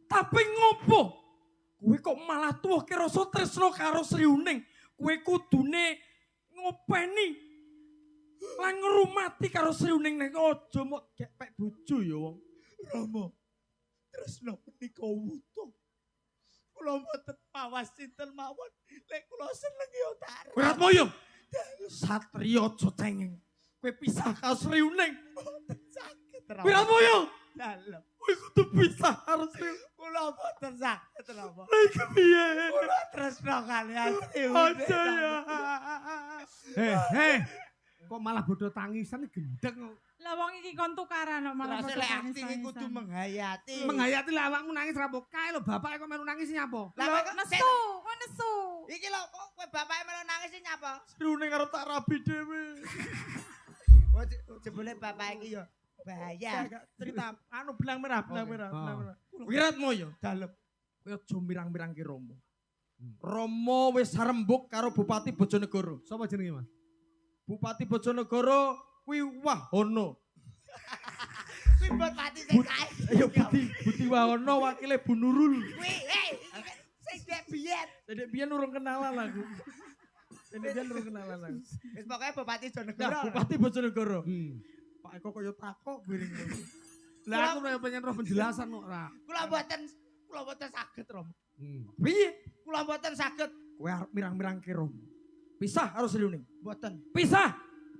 Tapi ngopo? Kowe kok malah tuwuhke rasa tresna karo Sri Huning? Kowe kudune ngopeni lan ngrumati karo Sri Huning nek aja mok gepek bojo ya wong. Rama, tresna menika wutuh. Kula mboten mawas sinten mawon. Lek kula seneng ya tak. Wiratmaya, satriya aja cengeng. Kowe pisah karo Sri Huning. Mboten saged Rama. Wiratmaya, Dalem. kowe kudu pisah karo Sri Huning. Kula mboten saged Rama. Lha iki piye? Kula tresna kalian Sri Aja ya. Heh. Kok malah bodoh tangisan gendeng. Lah wong iki kon tukaran kok malah Terus padha lek akting tangis-tangisan. kudu menghayati. Menghayati lah awakmu nangis ra kae lho bapake kok melu nangis nyapa? Lah kok Nesu, kok nesu. iki lho kok kowe bapake melu nangis nyapa? Sri Huning karo tak rabi dhewe. Oh jebule bapak iki ya bahaya. Cerita anu belang merah, belang Oke. merah, Oh. belang merah. Wiratmaya, dalem. Kowe aja mirang-mirang ki Rama. Rama wis sarembuk karo Bupati Bojonegoro. Sapa jenenge, Mas? Bupati Bojonegoro kuwi Wahono. Kuwi bupati sing kae. Ya Budi Wahono wakile Bu Nurul. Kuwi sing dek biyen. Jadi biyen urung kenalan aku. Jadi biyen urung kenalan aku. Wis pokoke bupati Nah, Jonegoro. Bupati Bojonegoro. Hmm. Pak Eko kaya takok giring. Lah aku pengen roh penjelasan kok ra. Kula mboten saged, Rom. Piye? Kula mboten saged. Kowe arep mirang-mirang ki Rama. Pisah karo Sri Huning. Mboten. Pisah.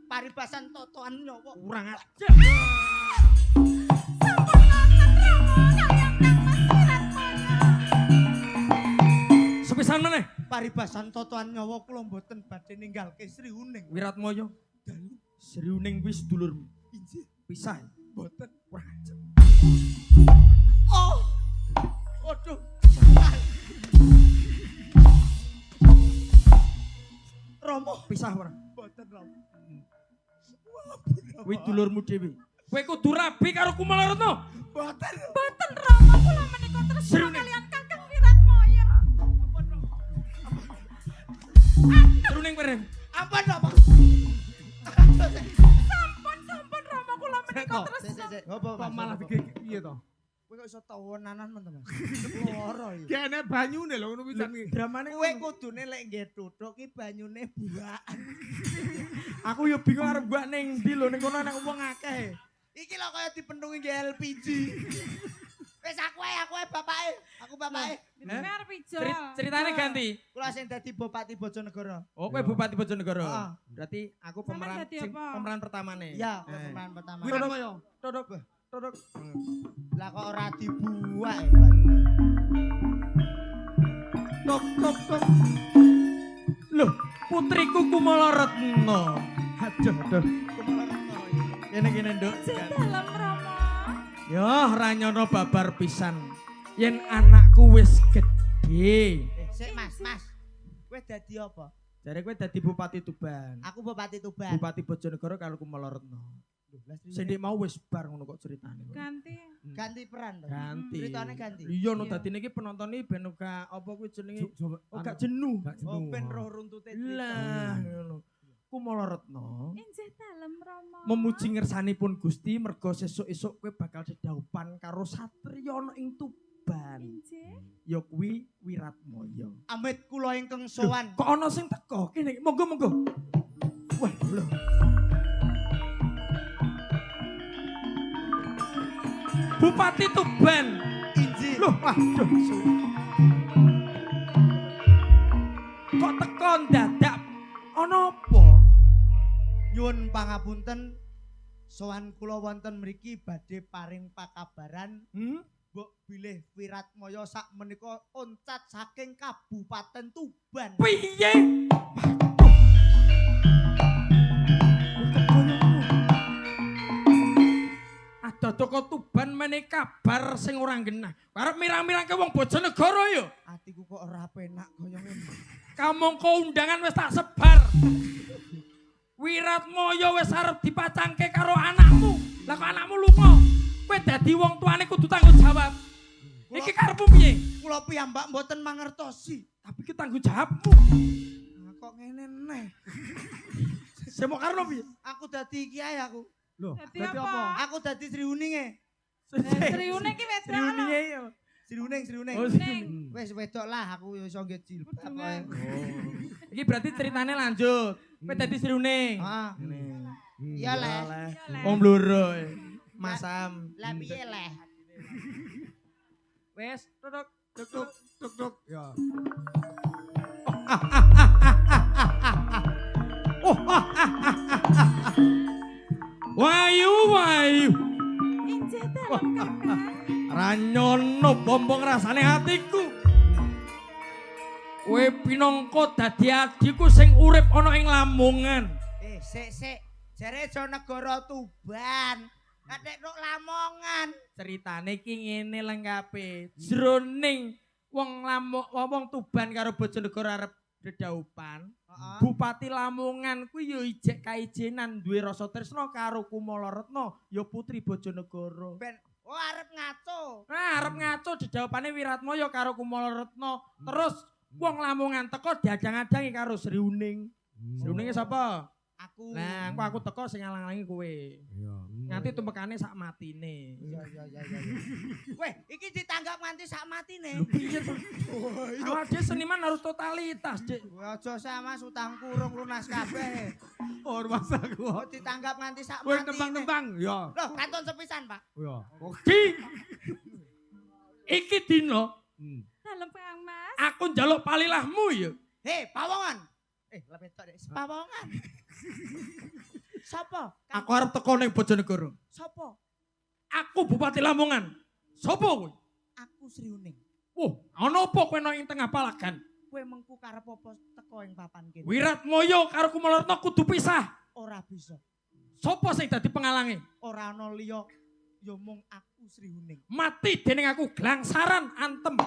Paribasan totoan nyawa. Kurang ajar. Sampun ngoten Rama kalian Kang Mas Wiratmaya. Sepisan meneh. Paribasan totoan nyawa kula mboten badhe ninggalke Sri Huning. Wiratmaya. Sri Huning wis dulurmu. Injih, Pisah. mboten. Kurang ajar. Oh. Waduh. Romo Pisah ora. mboten Romo. Kuwi dulurmu dhewe. Kowe kudu rabi karo Kumala Retna. Mboten. Mboten Rama kula menika Sri tresna Huning. kalian Kakang Wiratmaya. Sri Huning perem. Ampun Romo. Sampun Rama kula menika Sek, tresna. Kok malah digegek piye to? Kowe kok iso tawonanan teman. Loro iki. Kene banyune lho ngono pisan iki. Dramane Kowe kudune lek nggih tuthuk ki banyune buakan. aku ya bingung arep gua ning ndi lho ning kono ana wong akeh. Iki lho kaya dipentungi nggih LPG. Wis aku ae bapake. Aku bapake. Jenenge arep ijol. Ceritane ganti. Kula sing dadi Bupati Bojonegoro. Oh, kowe Bupati Bojonegoro. Heeh. Berarti aku Sampeyan dadi apa? pemeran pertamane. Iya, Eh. pemeran pertama. Wiratmaya. Todok. Todok. Lah kok ora dibuak ya, Pak. Tok tok tok. Loh, putriku Kumala Retna. Aduh, aduh. Kene Nduk. Dalam Rama. Ya, ora nyono babar pisan. Yen anakku wis gedhe. Sik Mas. Kowe dadi apa? Jare kowe dadi Bupati Tuban. Aku Bupati Tuban. Bupati Bojonegoro karo Kumala Retna. Sing ndek mau wis bar ngono kok ceritane. Ganti. Ganti peran to. Ganti. Ceritane ganti. Iya no Iya. dadine iki penonton iki ben gak apa kuwi jenenge Coba gak jenuh. Oh, ben roh runtute Lah ngono. Kumala Retna Injih dalem Rama. memuji ngersanipun Gusti merga sesuk-esuk kowe bakal dedaupan karo satriya ana ing Tuban. Injih. Ya kuwi Wiratmaya. Amit kula ingkang sowan. Kok ana sing teko kene monggo. Wah lho. Bupati Tuban. Inji. Loh, waduh. Kok teko dadak ana apa? Nyuwun pangapunten. Sowan kula wonten mriki badhe paring pakabaran mbok bilih Wiratmaya sak menika oncat saking Kabupaten Tuban. Piye? Ada toko Tuban meneh kabar sing ora genah. Arep mirang-mirang ke wong Bojonegoro ya. Atiku kok ora penak kaya ngene. Kamangka undangan wis tak sebar. Wiratmaya wis arep dipacangke karo anakmu. Lah kok anakmu lunga? Kowe dadi wong tuane kudu tanggung jawab. Iki karepmu piye? Kula piyambak mboten mangertosi. Tapi ki tanggung jawabmu. Nah, kok ngene neh. Semo karno piye? Aku dadi kiai aku. Loh, Dadi dadi apa? apa? Aku dadi Sri Uninge. Sri Uning ki wedok. Sri Uninge ya. Sri Uning, Sri Uning. Oh, Uning. Wis wedok lah aku ya iso nggih jilbab Kudungan. kowe. Iki berarti ceritane lanjut. Kowe dadi Sri Uning. Ah, Hmm. iya leh. Wong bluro. Masam. Lah piye leh? Wes, tutuk. Tuk tuk tuk tuk ya. Wayu, wayu. Inje dalem kakang. Ranyono bombong rasane hatiku. Kowe pinangka dadi adikku sing urip ana ing Lamongan. Sik. Jare Jonegoro Tuban. Kathek tok Lamongan. Ceritane iki ngene lengkape. Jroning wong wong Tuban karo Bojonegoro arep dedaupan. Bupati Lamongan kuwi ya ijek kaijenan duwe rasa tresna karo Kumalaretna ya putri Bojonegoro. Ben arep ngaco. Nah, arep ngaco dedaupane Wiratmaya karo Kumalaretna. Terus wong Lamongan teko diadang-adangi karo Sri Uning. Sri Uninge sapa? Aku. Nah, aku teko sing ngalang-alangi kowe. Iya. Nganti tumpekane sak matine. Iya. Weh, iki ditanggap nganti sak matine. Lho piye to? Awak dhewe seniman harus totalitas, Dik. Aja sama utang kurung lunas kabeh. Ormas aku. Kok ditanggap nganti sak Kowe matine. tembang-tembang ya. Loh, kantun sepisan, Pak. Ya. Ki. Iki dina Dalem Kang Mas. aku njaluk palilahmu ya. Hei, pawongan. Lebih tok dek, pawongan. Sopo? Aku arep teko ning Bojonegoro. Sopo? Aku Bupati Lamongan. Sopo kowe? Aku Sri Uning. Wah, ana apa kowe nang ing tengah palagan? Kowe mengku karep apa teko ing papan kene? Wiratmaya karo Kumalaretna kudu pisah. Ora bisa. Sopo sing dadi pengalange? Ora ana liya ya mung aku Sri Uning. Mati dening aku glangsaran antem.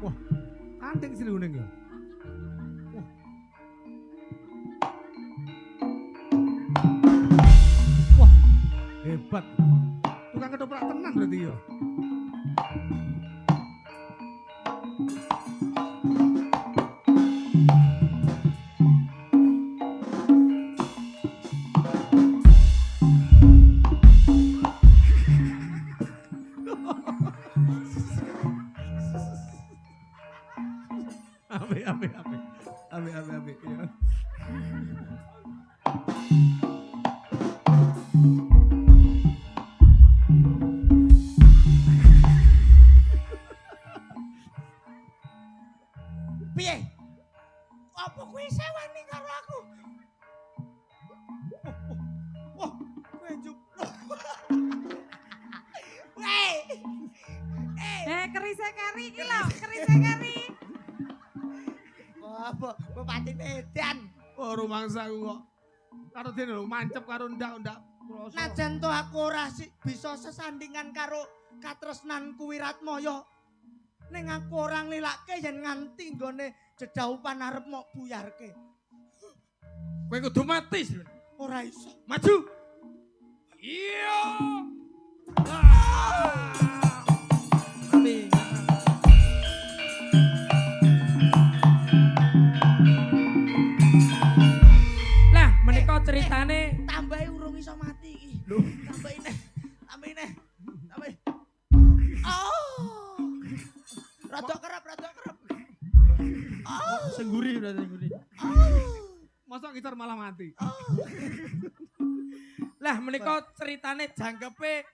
Wah, anting Sri Uning ya. Wah, hebat. Tukang ketoprak tenan berarti ya. Ape. Ya. Piye? Apa kowe sewani karo aku? Wah, kowe njuk. Weh. Kerise kari iki lho, kerise kari. Apa Bupati Medan? Oh, rumangsa aku kok. Karo dene lho mancep karo ndak-ndak. Najan to aku ora bisa sesandingan karo katresnanku Wiratmaya. Ning aku ora nglilake yen nganti nggone dedaupan arep mok buyarke. Kowe kudu mati, Sri. Ora iso. Maju. Iya. Mati. Lah, menika ceritane Tambahi urung iso mati iki. lho. Tambahi neh. Oh. Rada kerep. Oh. Sengguri berarti sengguri. Oh. Masa ngisor malah mati. Lah menika ceritane jangkepe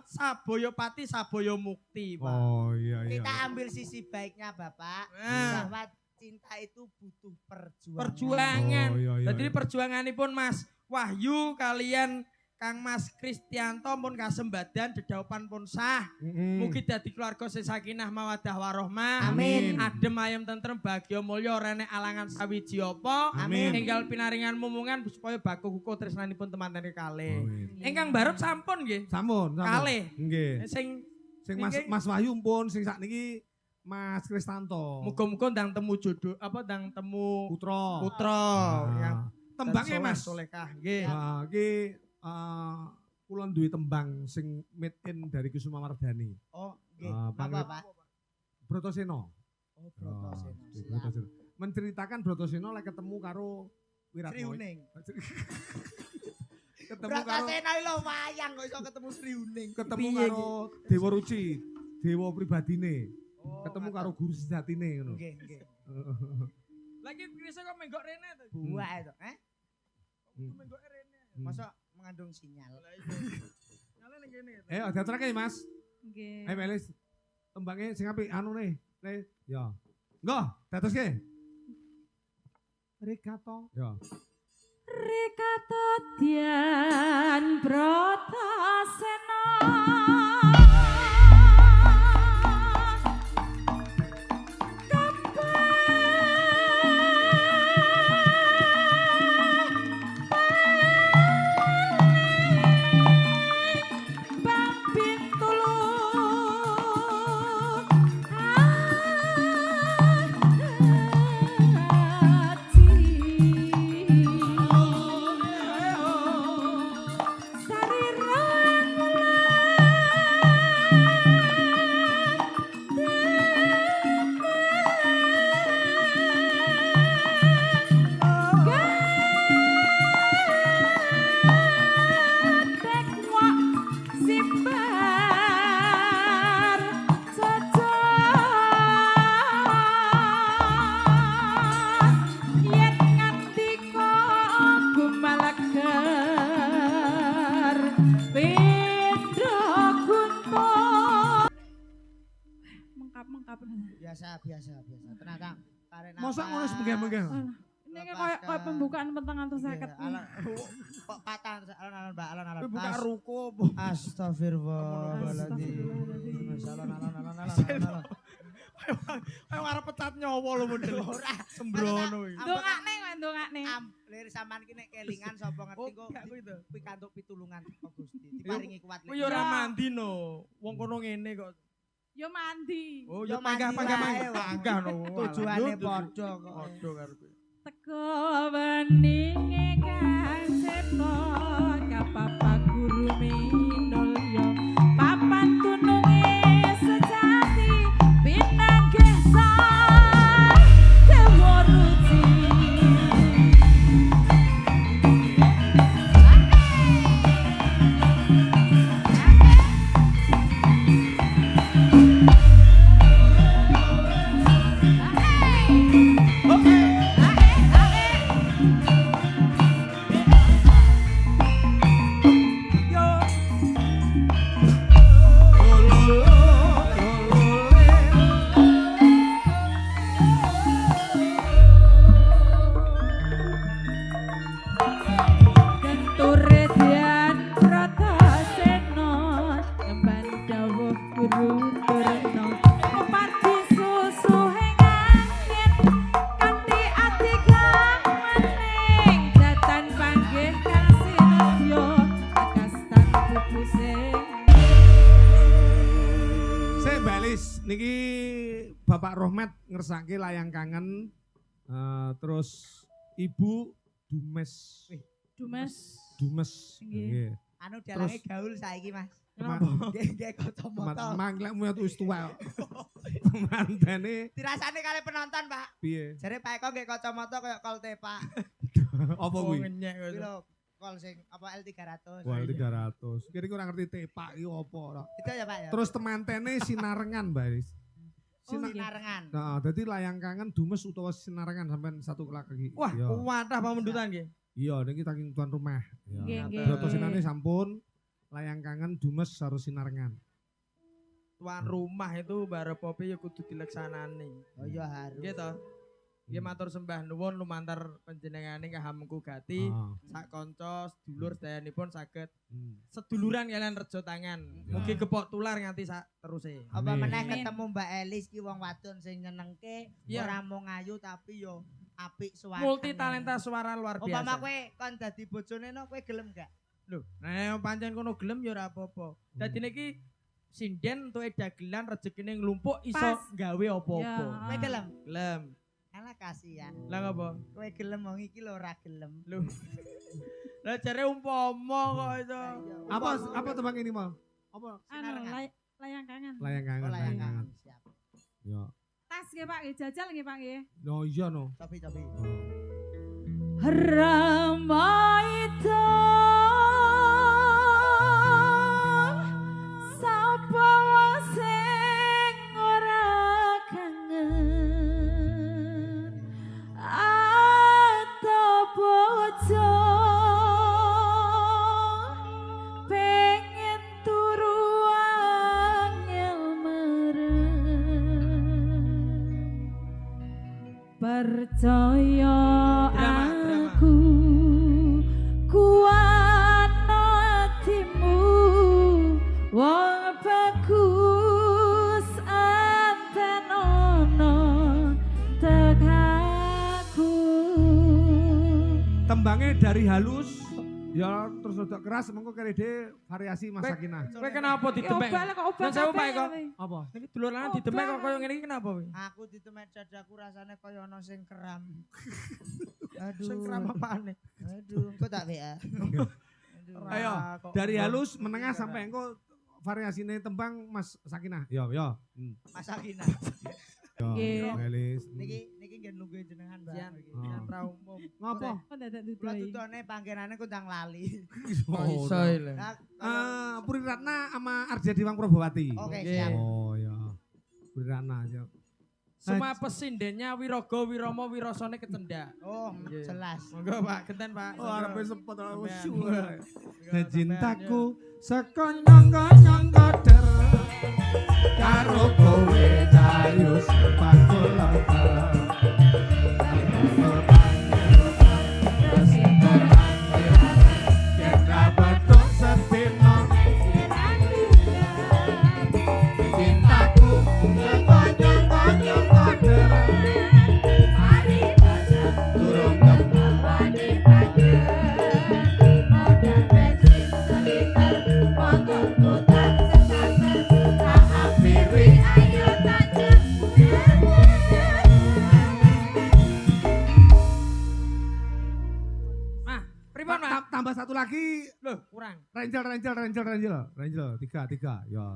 Saboyopati Saboyo Mukti, Pak. Oh iya iya. Kita ambil sisi baiknya Bapak, bahwa cinta itu butuh perjuangan. Perjuangan. Oh, iya, iya, Jadi iya. perjuanganipun Mas Wahyu kalian Kang Mas Kristianto pun kasembadan dedaupan pun sah. Mugi dadi keluarga sing sakinah mawaddah warahmah. Amin. Adem ayem tentrem bahagia mulya ora nek alangan sawiji apa. Amin. Enggal pinaringan mumungan supaya baku kuku tresnanipun teman-teman kalih. Amin. Ingkang barep sampun nggih. Sampun, sampun. Kalih. Nggih. Sing Mas Wahyu pun sing sakniki Mas Kristanto. muga-muga ndang temu jodoh apa ndang temu Putra. putra. Yang Tembangnya soleh- Mas. solehah nggih. Nah, iki kula duwe tembang sing made in dari Kusuma Wardani. Oh, nggih. Pak Apa, Pak? Brotoseno. Oh, Brotoseno. Di Siap. Brotoseno. Menceritakan Brotoseno lek ketemu karo Wiratmoyo. Sriuning. Ketemu karo Brotoseno lho wayang kok iso ketemu Sriuning. ketemu Piye karo Dewa Ruci, dewa pribadine. Oh, Ketemu mantap. karo guru sejatine ngono. Nggih, nggih. Lagi Krisa kok menggok rene to. Buah itu, Menggok rene. Masa mengandung sinyal. Nyale ning kene. Ayo diaturake Mas. Nggih. Ayo Melis. Tembangnya sing apik anu nih. Nih, ya. Nggo, diaturke. Rekato. Ya. Rekato Dian Brotoseno Simbar cocok yen ngandika gumalagar beda guntur mengkap Biasa. Tenang, Kang. Tarik Mosok ngono nafas. semengge-mengge. ini kayak pembukaan petang atus Iya, seket kok patah alon-alon Mbak, alon-alon. Buka ruko apa? Astagfirullahaladzim. Alon-alon. Ayo arep pecat nyawa lho model. Ora. Sembrono iki. ndongakne kok ndongakne Lir sampean ki nek kelingan sapa ngerti Oh, kok gak kuwi to. pikantuk pitulungan kok Gusti. Diparingi kuat Kowe yo ora mandi no. Wong kono ngene kok. yo mandi Oh, Yo yo panggah-panggah mandi wae, Wak. panggah no. Tujuane padha kok. Padha karo kowe. teko weninge kang sepo kapapa guru minulya papan gununge sejati pinanggih sang dewa ruci Kenture dian Brotoseno ngemban dawuh guru turno Pepati susu hengangen kanthi ati kang maning datan panggih kang sinebya kastan pupuse Saya balis niki Bapak Rohmat ngersake layang kangen. Terus Ibu Dumes. Dumes Dumes. Nggih. Nggih. Anu dalange gaul saiki, Mas. Teman- Nggih kacamata. Manglekmu ya wis tuwa. Mantene Dirasane kali penonton, Pak. piye? Jare Pak Eko nggih kacamata kaya kol Tepak. Apa Oh, kuwi? ngenyek kowe. Kuwi lho kol sing apa L300. Wah, 300. Kira-kira ora ngerti tepak iki apa ora. Itu ya, Pak ya. Terus temantene sinarengan, Mbak Iris. Sinarengan. Nah, dadi layang kangen dumes utawa sinarengan sampean satu lagi. Wah, Iya. kuwatah pamundutan nggih. Iya, niki saking tuan rumah. Nggih, Ya. nggih. Brotosinane sampun layang kangen dumes harus sinarengan. Tuan rumah itu bare popi ya kudu dileksanani. Oh iya harus. Nggih to. Nggih matur sembah nuwun lumantar panjenengane kahamku gati Ah. sak kanca sedulur sedayanipun saged Hmm. seduluran kalian rejo tangan. Ya. Mugi gepok tular nganti sak teruse. Apa Amin. meneh Amin. ketemu Mbak Elis ki wong wadon sing nyenengke, Iya. ora mung ayu tapi yo apik suarane. Multi talenta suara luar Upama biasa. kowe kon dadi bojone no kowe gelem gak? Lho, nah pancen kono gelem ya ora apa-apa. Dadi niki sinden entuke dagelan rezekine nglumpuk iso Pas. gawe apa-apa. Ya. Kowe gelem? Gelem. Alah kasihan. Lah ngapa? Kowe gelem wong iki lho ora gelem. Lho. Lah jare umpama kok itu. Apa tebang ini mau? Apa? Anu Sinarengan. layang kangen. Layang kangen, Oh, layang layangan. kangen. Siap. Ya. Tas nggih Pak, nggih jajal nggih Pak nggih. No iya no. Cobi. Ramaita sapa sing ora kangen atau bojo pengen turu angel mereng percaya Drama. aku kuat hatimu wong bagus antenono tekaku Tembangnya dari halus ya terus rada keras mengko kere de variasi Mas Kowe- Sakinah. Kowe kenapa didemek? Obal kok obal Nang sewu, Pak, kabeh kok. kowe. Apa? Niki dulur lanang didemek kok koyo ngene iki kenapa kowe? Aku ditemet dadaku rasane kaya ana sing kram. Sing kram apane? Aduh, kok tak WA. Aduh. Ayo, kok dari halus menengah sampai engko variasine tembang Mas Sakinah. Yo. Mas Akina. Yo, Nggih. Melis. Niki nggih nungguin jenengan, Mbak. Jan Niki. Oh. ra umum. Ngopo? Kok dadak Kula dudoi. tutone panggenane kundang lali. Kok iso lho. Nah, kalau- Puri Ratna sama Arjadi Wang Probowati. Oke, Oke. siap. Oh ya. Puri Ratna aja. Semua pesindennya Wirogo Wiromo Wirosone kecendak. Oh, Nggih. jelas. Monggo Pak, genten Pak. Oh, arepe sepot Sampean. syukur. Monggo, Cintaku sekonyong-konyong koder karo kowe jayus bakul Cintaku sekonyong-konyong koder turun Mah, pripun Pak? tambah satu lagi Loh, kurang. Ranger tiga ya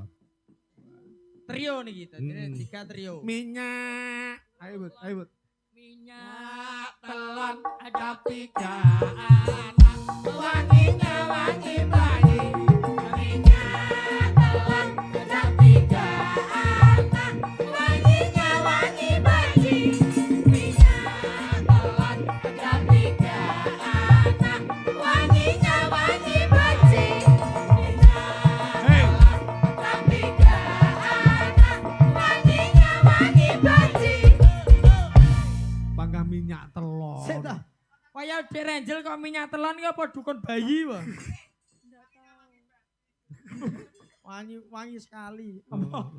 Trio niki, tadi Hmm. 3 trio. minyak ayo but Minyak telon ada 3 anak wanginya wangi bayi minyak telon ada 3 anak wanginya wangi bayi minyak telon ada 3 anak wanginya wangi bayi Bangga minyak telon. Sik ta. Kaya Derangel kok minyak telon iki apa dukun bayi wae. Wangi sekali. Apa?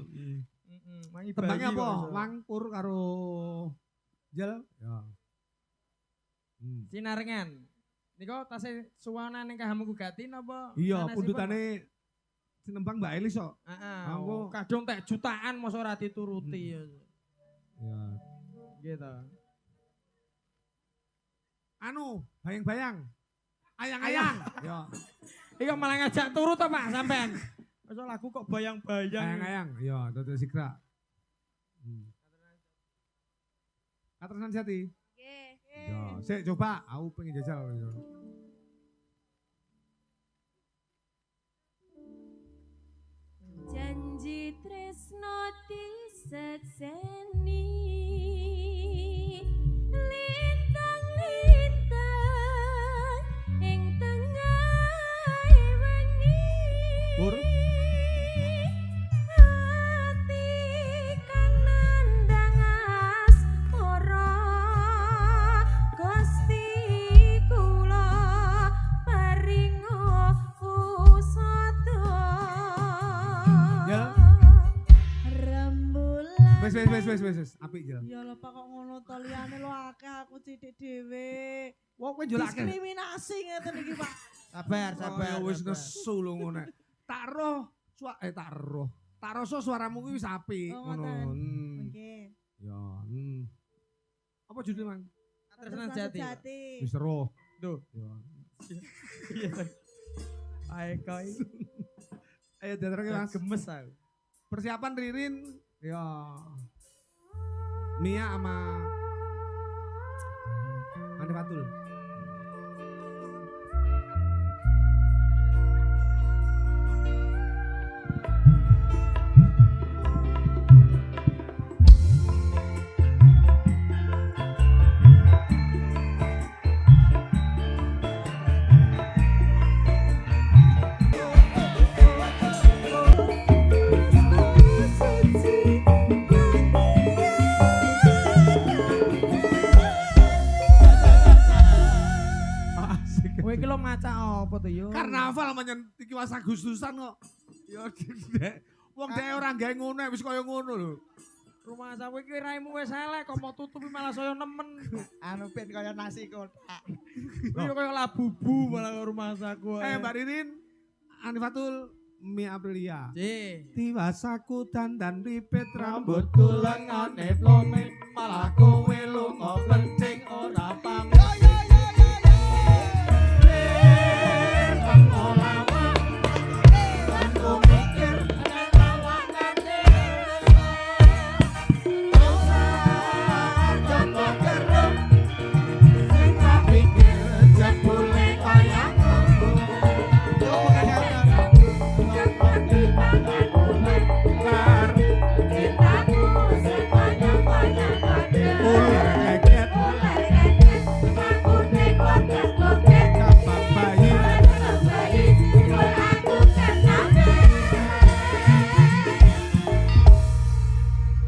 Wangi bayi. Tembangnya apa? kok iso. Wangpur karo jel. Ya. Sinarengan. Niko tasih suwana ning kahamu gati napa? Iya, sanesipun? pundutane sinembang Mbak Elis kok. Heeh. Aku- Kadung tek jutaan mosok ora dituruti ya. Ya. Gitu. Anu, bayang-bayang. Ayang-ayang. Ya. Iki malah ngajak turu to Pak sampean. Masa lagu kok bayang-bayang. Ayang-ayang. Ya, dadi sikra. Katerusan Jati. Nggih. Ya, sik coba aku pengen jajal. Janji tresno disekseni Wis. Apik ya. Ya lho Pak kok ngono to liyane lho akeh aku sithik dhewe. Wong kowe njolake. Diskriminasi ngeten iki Pak. Sabar. Ya wis nesu lho ngono. Tak roh suaramu kuwi wis apik Oh, ngono. ngoten. Nggih. Ya. Apa judulnya, Mang? Tresnan jati. Wis roh. Duh. Ya. Iya. Ae koi. Ayo daterke Mas. Gemes aku. Persiapan Ririn ya Mia sama Andi Fatul. Kowe iki lho maca apa to yo? Karnaval menyen iki Mas Agustusan kok. Ya Dek. Wong dhek ora gawe ngono wis kaya ngono lho. Rumah sawe iki raimu wis elek kok mau tutupi malah saya nemen. Anu ben kaya nasi kotak. Yo kaya labubu malah rumah saku. Mbak Ririn, Andi Fatul, Mia Aprilia. J. Tiwasaku dandan ripit rambutku lengane plome malah kowe lunga pencing ora pamit.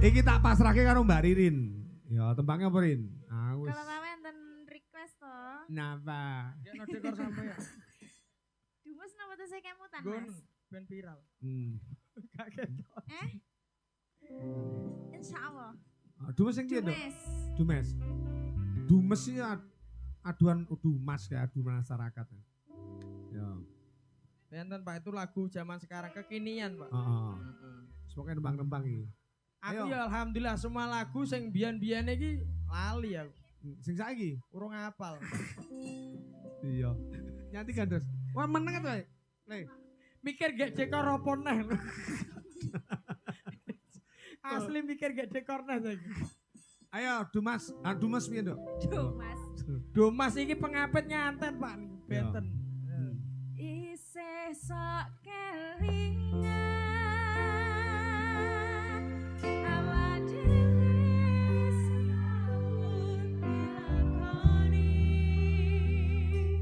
Iki tak pasrahke karo Mbak Ririn. Ya, tembangnya apa Rin? Ah, wis. Kalau sampe enten request to, Napa? Yen dekor sampe ya. Dumes napa tuh saya kemutan Gun Mas? ben viral. Eh? Insyaallah. Dumes sing piye, Dok? Dumes. Dumes. Dumes sih aduan dumas ya, adu masyarakat. Ya. Enten Pak itu lagu zaman sekarang kekinian, Pak. Heeh. Semoga nembang-nembang iki. Aku Ayo. ya alhamdulillah semua lagu sing biyen-biyen iki lali aku. Sing saiki? Urung apal. Iya. Nyanti kan, Dos. Wah, meneng to, Le. Mikir gak dekor apa neh. Asli mikir gak dekor neh saiki. Ayo, Dumas. Dumas piye, Dok? Dumes. Dumas iki pengapit nyanten, Pak. Benten. Isih sok kelingan awak dhewe sambut dilakoni.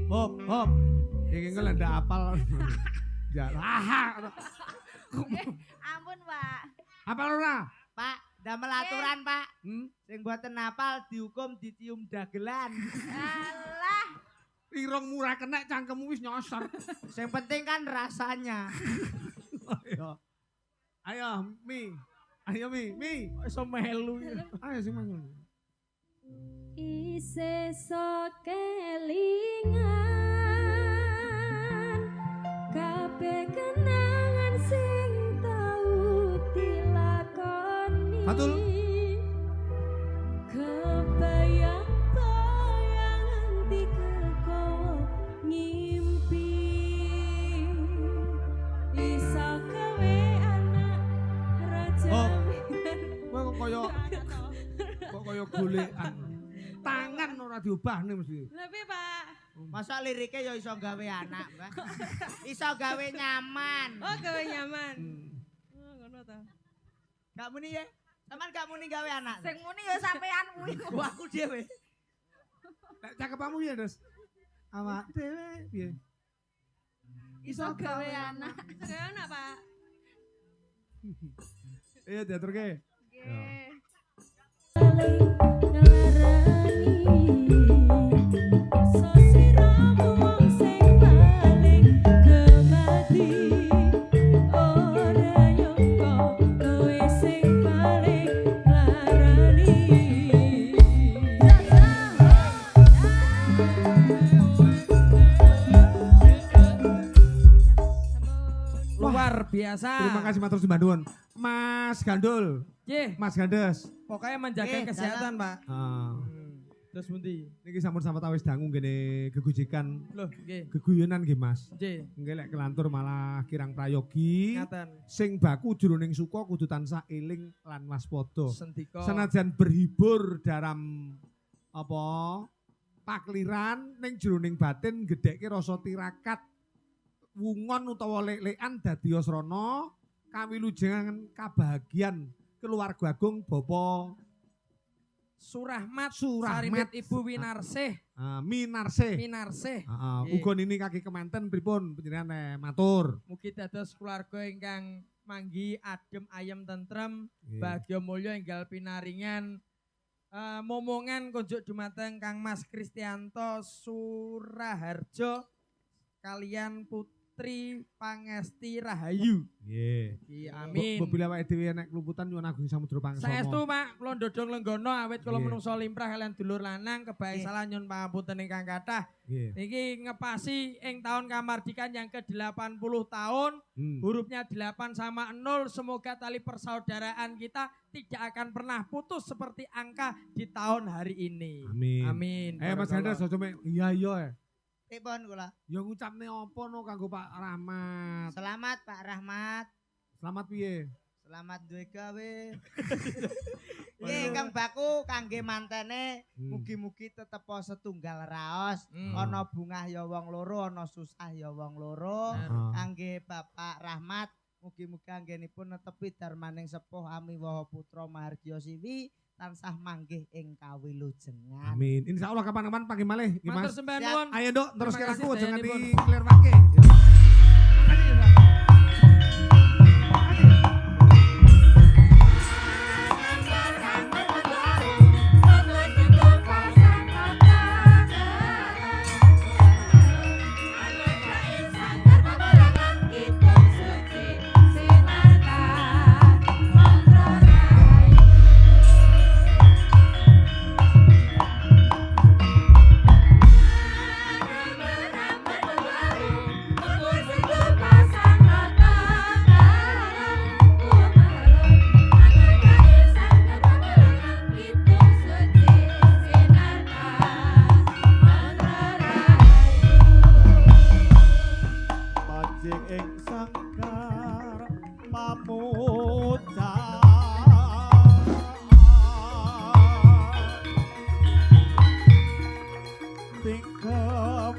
Hop. Iki engko ndak apal. Ya, haha. Ampun, Pak. Apal ora? Pak, damel aturan, Pak. Hmm? Sing mboten apal dihukum dicium dagelan. Alah, Irung murah kena cangkemmu wis nyosor. Sing penting kan rasanya. Ayo, Mi. Iso melu. Ayo sing masuk. isih sok kelingan kabeh kenangan sing tau dilakoni. Fatul. Kebayang-bayang nganti keko ngimpi iso gawe anak raja. Oh. Kowe kok kaya golekan. Tangan ora diobahne mesti. Lha piye, Pak? Masa liriknya ya iso gawe anak, Mbak. Iso gawe nyaman. Oh, gawe nyaman. Oh, ngono ta. Gak muni ya? Sampeyan gak muni gawe anak. Sing muni ya sampean kuwi. Wah, aku dhewe. Nek cakepmu piye, Des? Awak dhewe piye? Iso gawe anak. Gawe anak, Pak. Iya, diaturke. Nggih. biasa. Terima kasih matur sembah nuwun. Mas Gandul, Nggih, Mas Gandes. pokoknya menjaga Nggih, kesehatan, Pak. Terus pundi? Niki sampun sawetawis dangu ngene gegojekan Loh, nggih. geguyonan nggih Mas. Nggih, Nggih lek kelantur malah kirang prayogi. ngaten. Sing baku jroning suka kudu tansah eling lan waspada. Sendika. Senajan berhibur dalam apa pakliran ning jroning batin gedhekke rasa tirakat wungon utawa lek-lekan dadi asrana kawilujengan kabahagiaan keluarga agung Bapak Surahmat, Surahmat. Saripit Ibu Winarsih, Minarsih. Minarsih. Heeh, uga nini kaki kemanten pripun panjenengan matur. Mugi dados keluarga ingkang manggi adem ayem tentrem, Nggih. bahagia mulya enggal pinaringan momongan kunjuk dumateng Kang Mas Kristianto Suraharjo kalian Putri Pangesti Rahayu. Nggih. Nggih, amin. Bila awake dhewe nek kelumputan nyuwun agung samudra pangsama. Saestu Pak, kula ndodong lenggono awit kula Nggih. menungso limrah kalian dulur lanang kebaik Nggih. salah nyuwun pangapunten ingkang kathah. Nggih. Niki ngepasi ing tahun kamardikan yang ke-80 tahun, hurufnya 8 sama 0, semoga tali persaudaraan kita tidak akan pernah putus seperti angka di tahun hari ini. Amin. Amin. Mas Gandes aja mek iya iya. Pripun kula? Ya ngucapne apa no kanggo Pak Rahmat. Selamat Pak Rahmat. Selamat piye? Selamat duwe gawe. Nggih ingkang baku kangge mantene mugi-mugi tetep setunggal raos. Ana bungah ya wong loro, ana susah ya wong loro. Kangge Bapak Rahmat mugi-mugi anggenipun netepi darmaning sepuh amiwaha putra Mahardya Siwi tansah manggih ing kawilujengan. Amin. Insyaallah kapan-kapan panggih malih, nggih, Matur Mas. sembah Siap. nuwun. Ayo Dok, terus Terima ke aku kasih, jangan Dayanipun. di-clear-wake. Panjing ing sangkar pamuja tingkem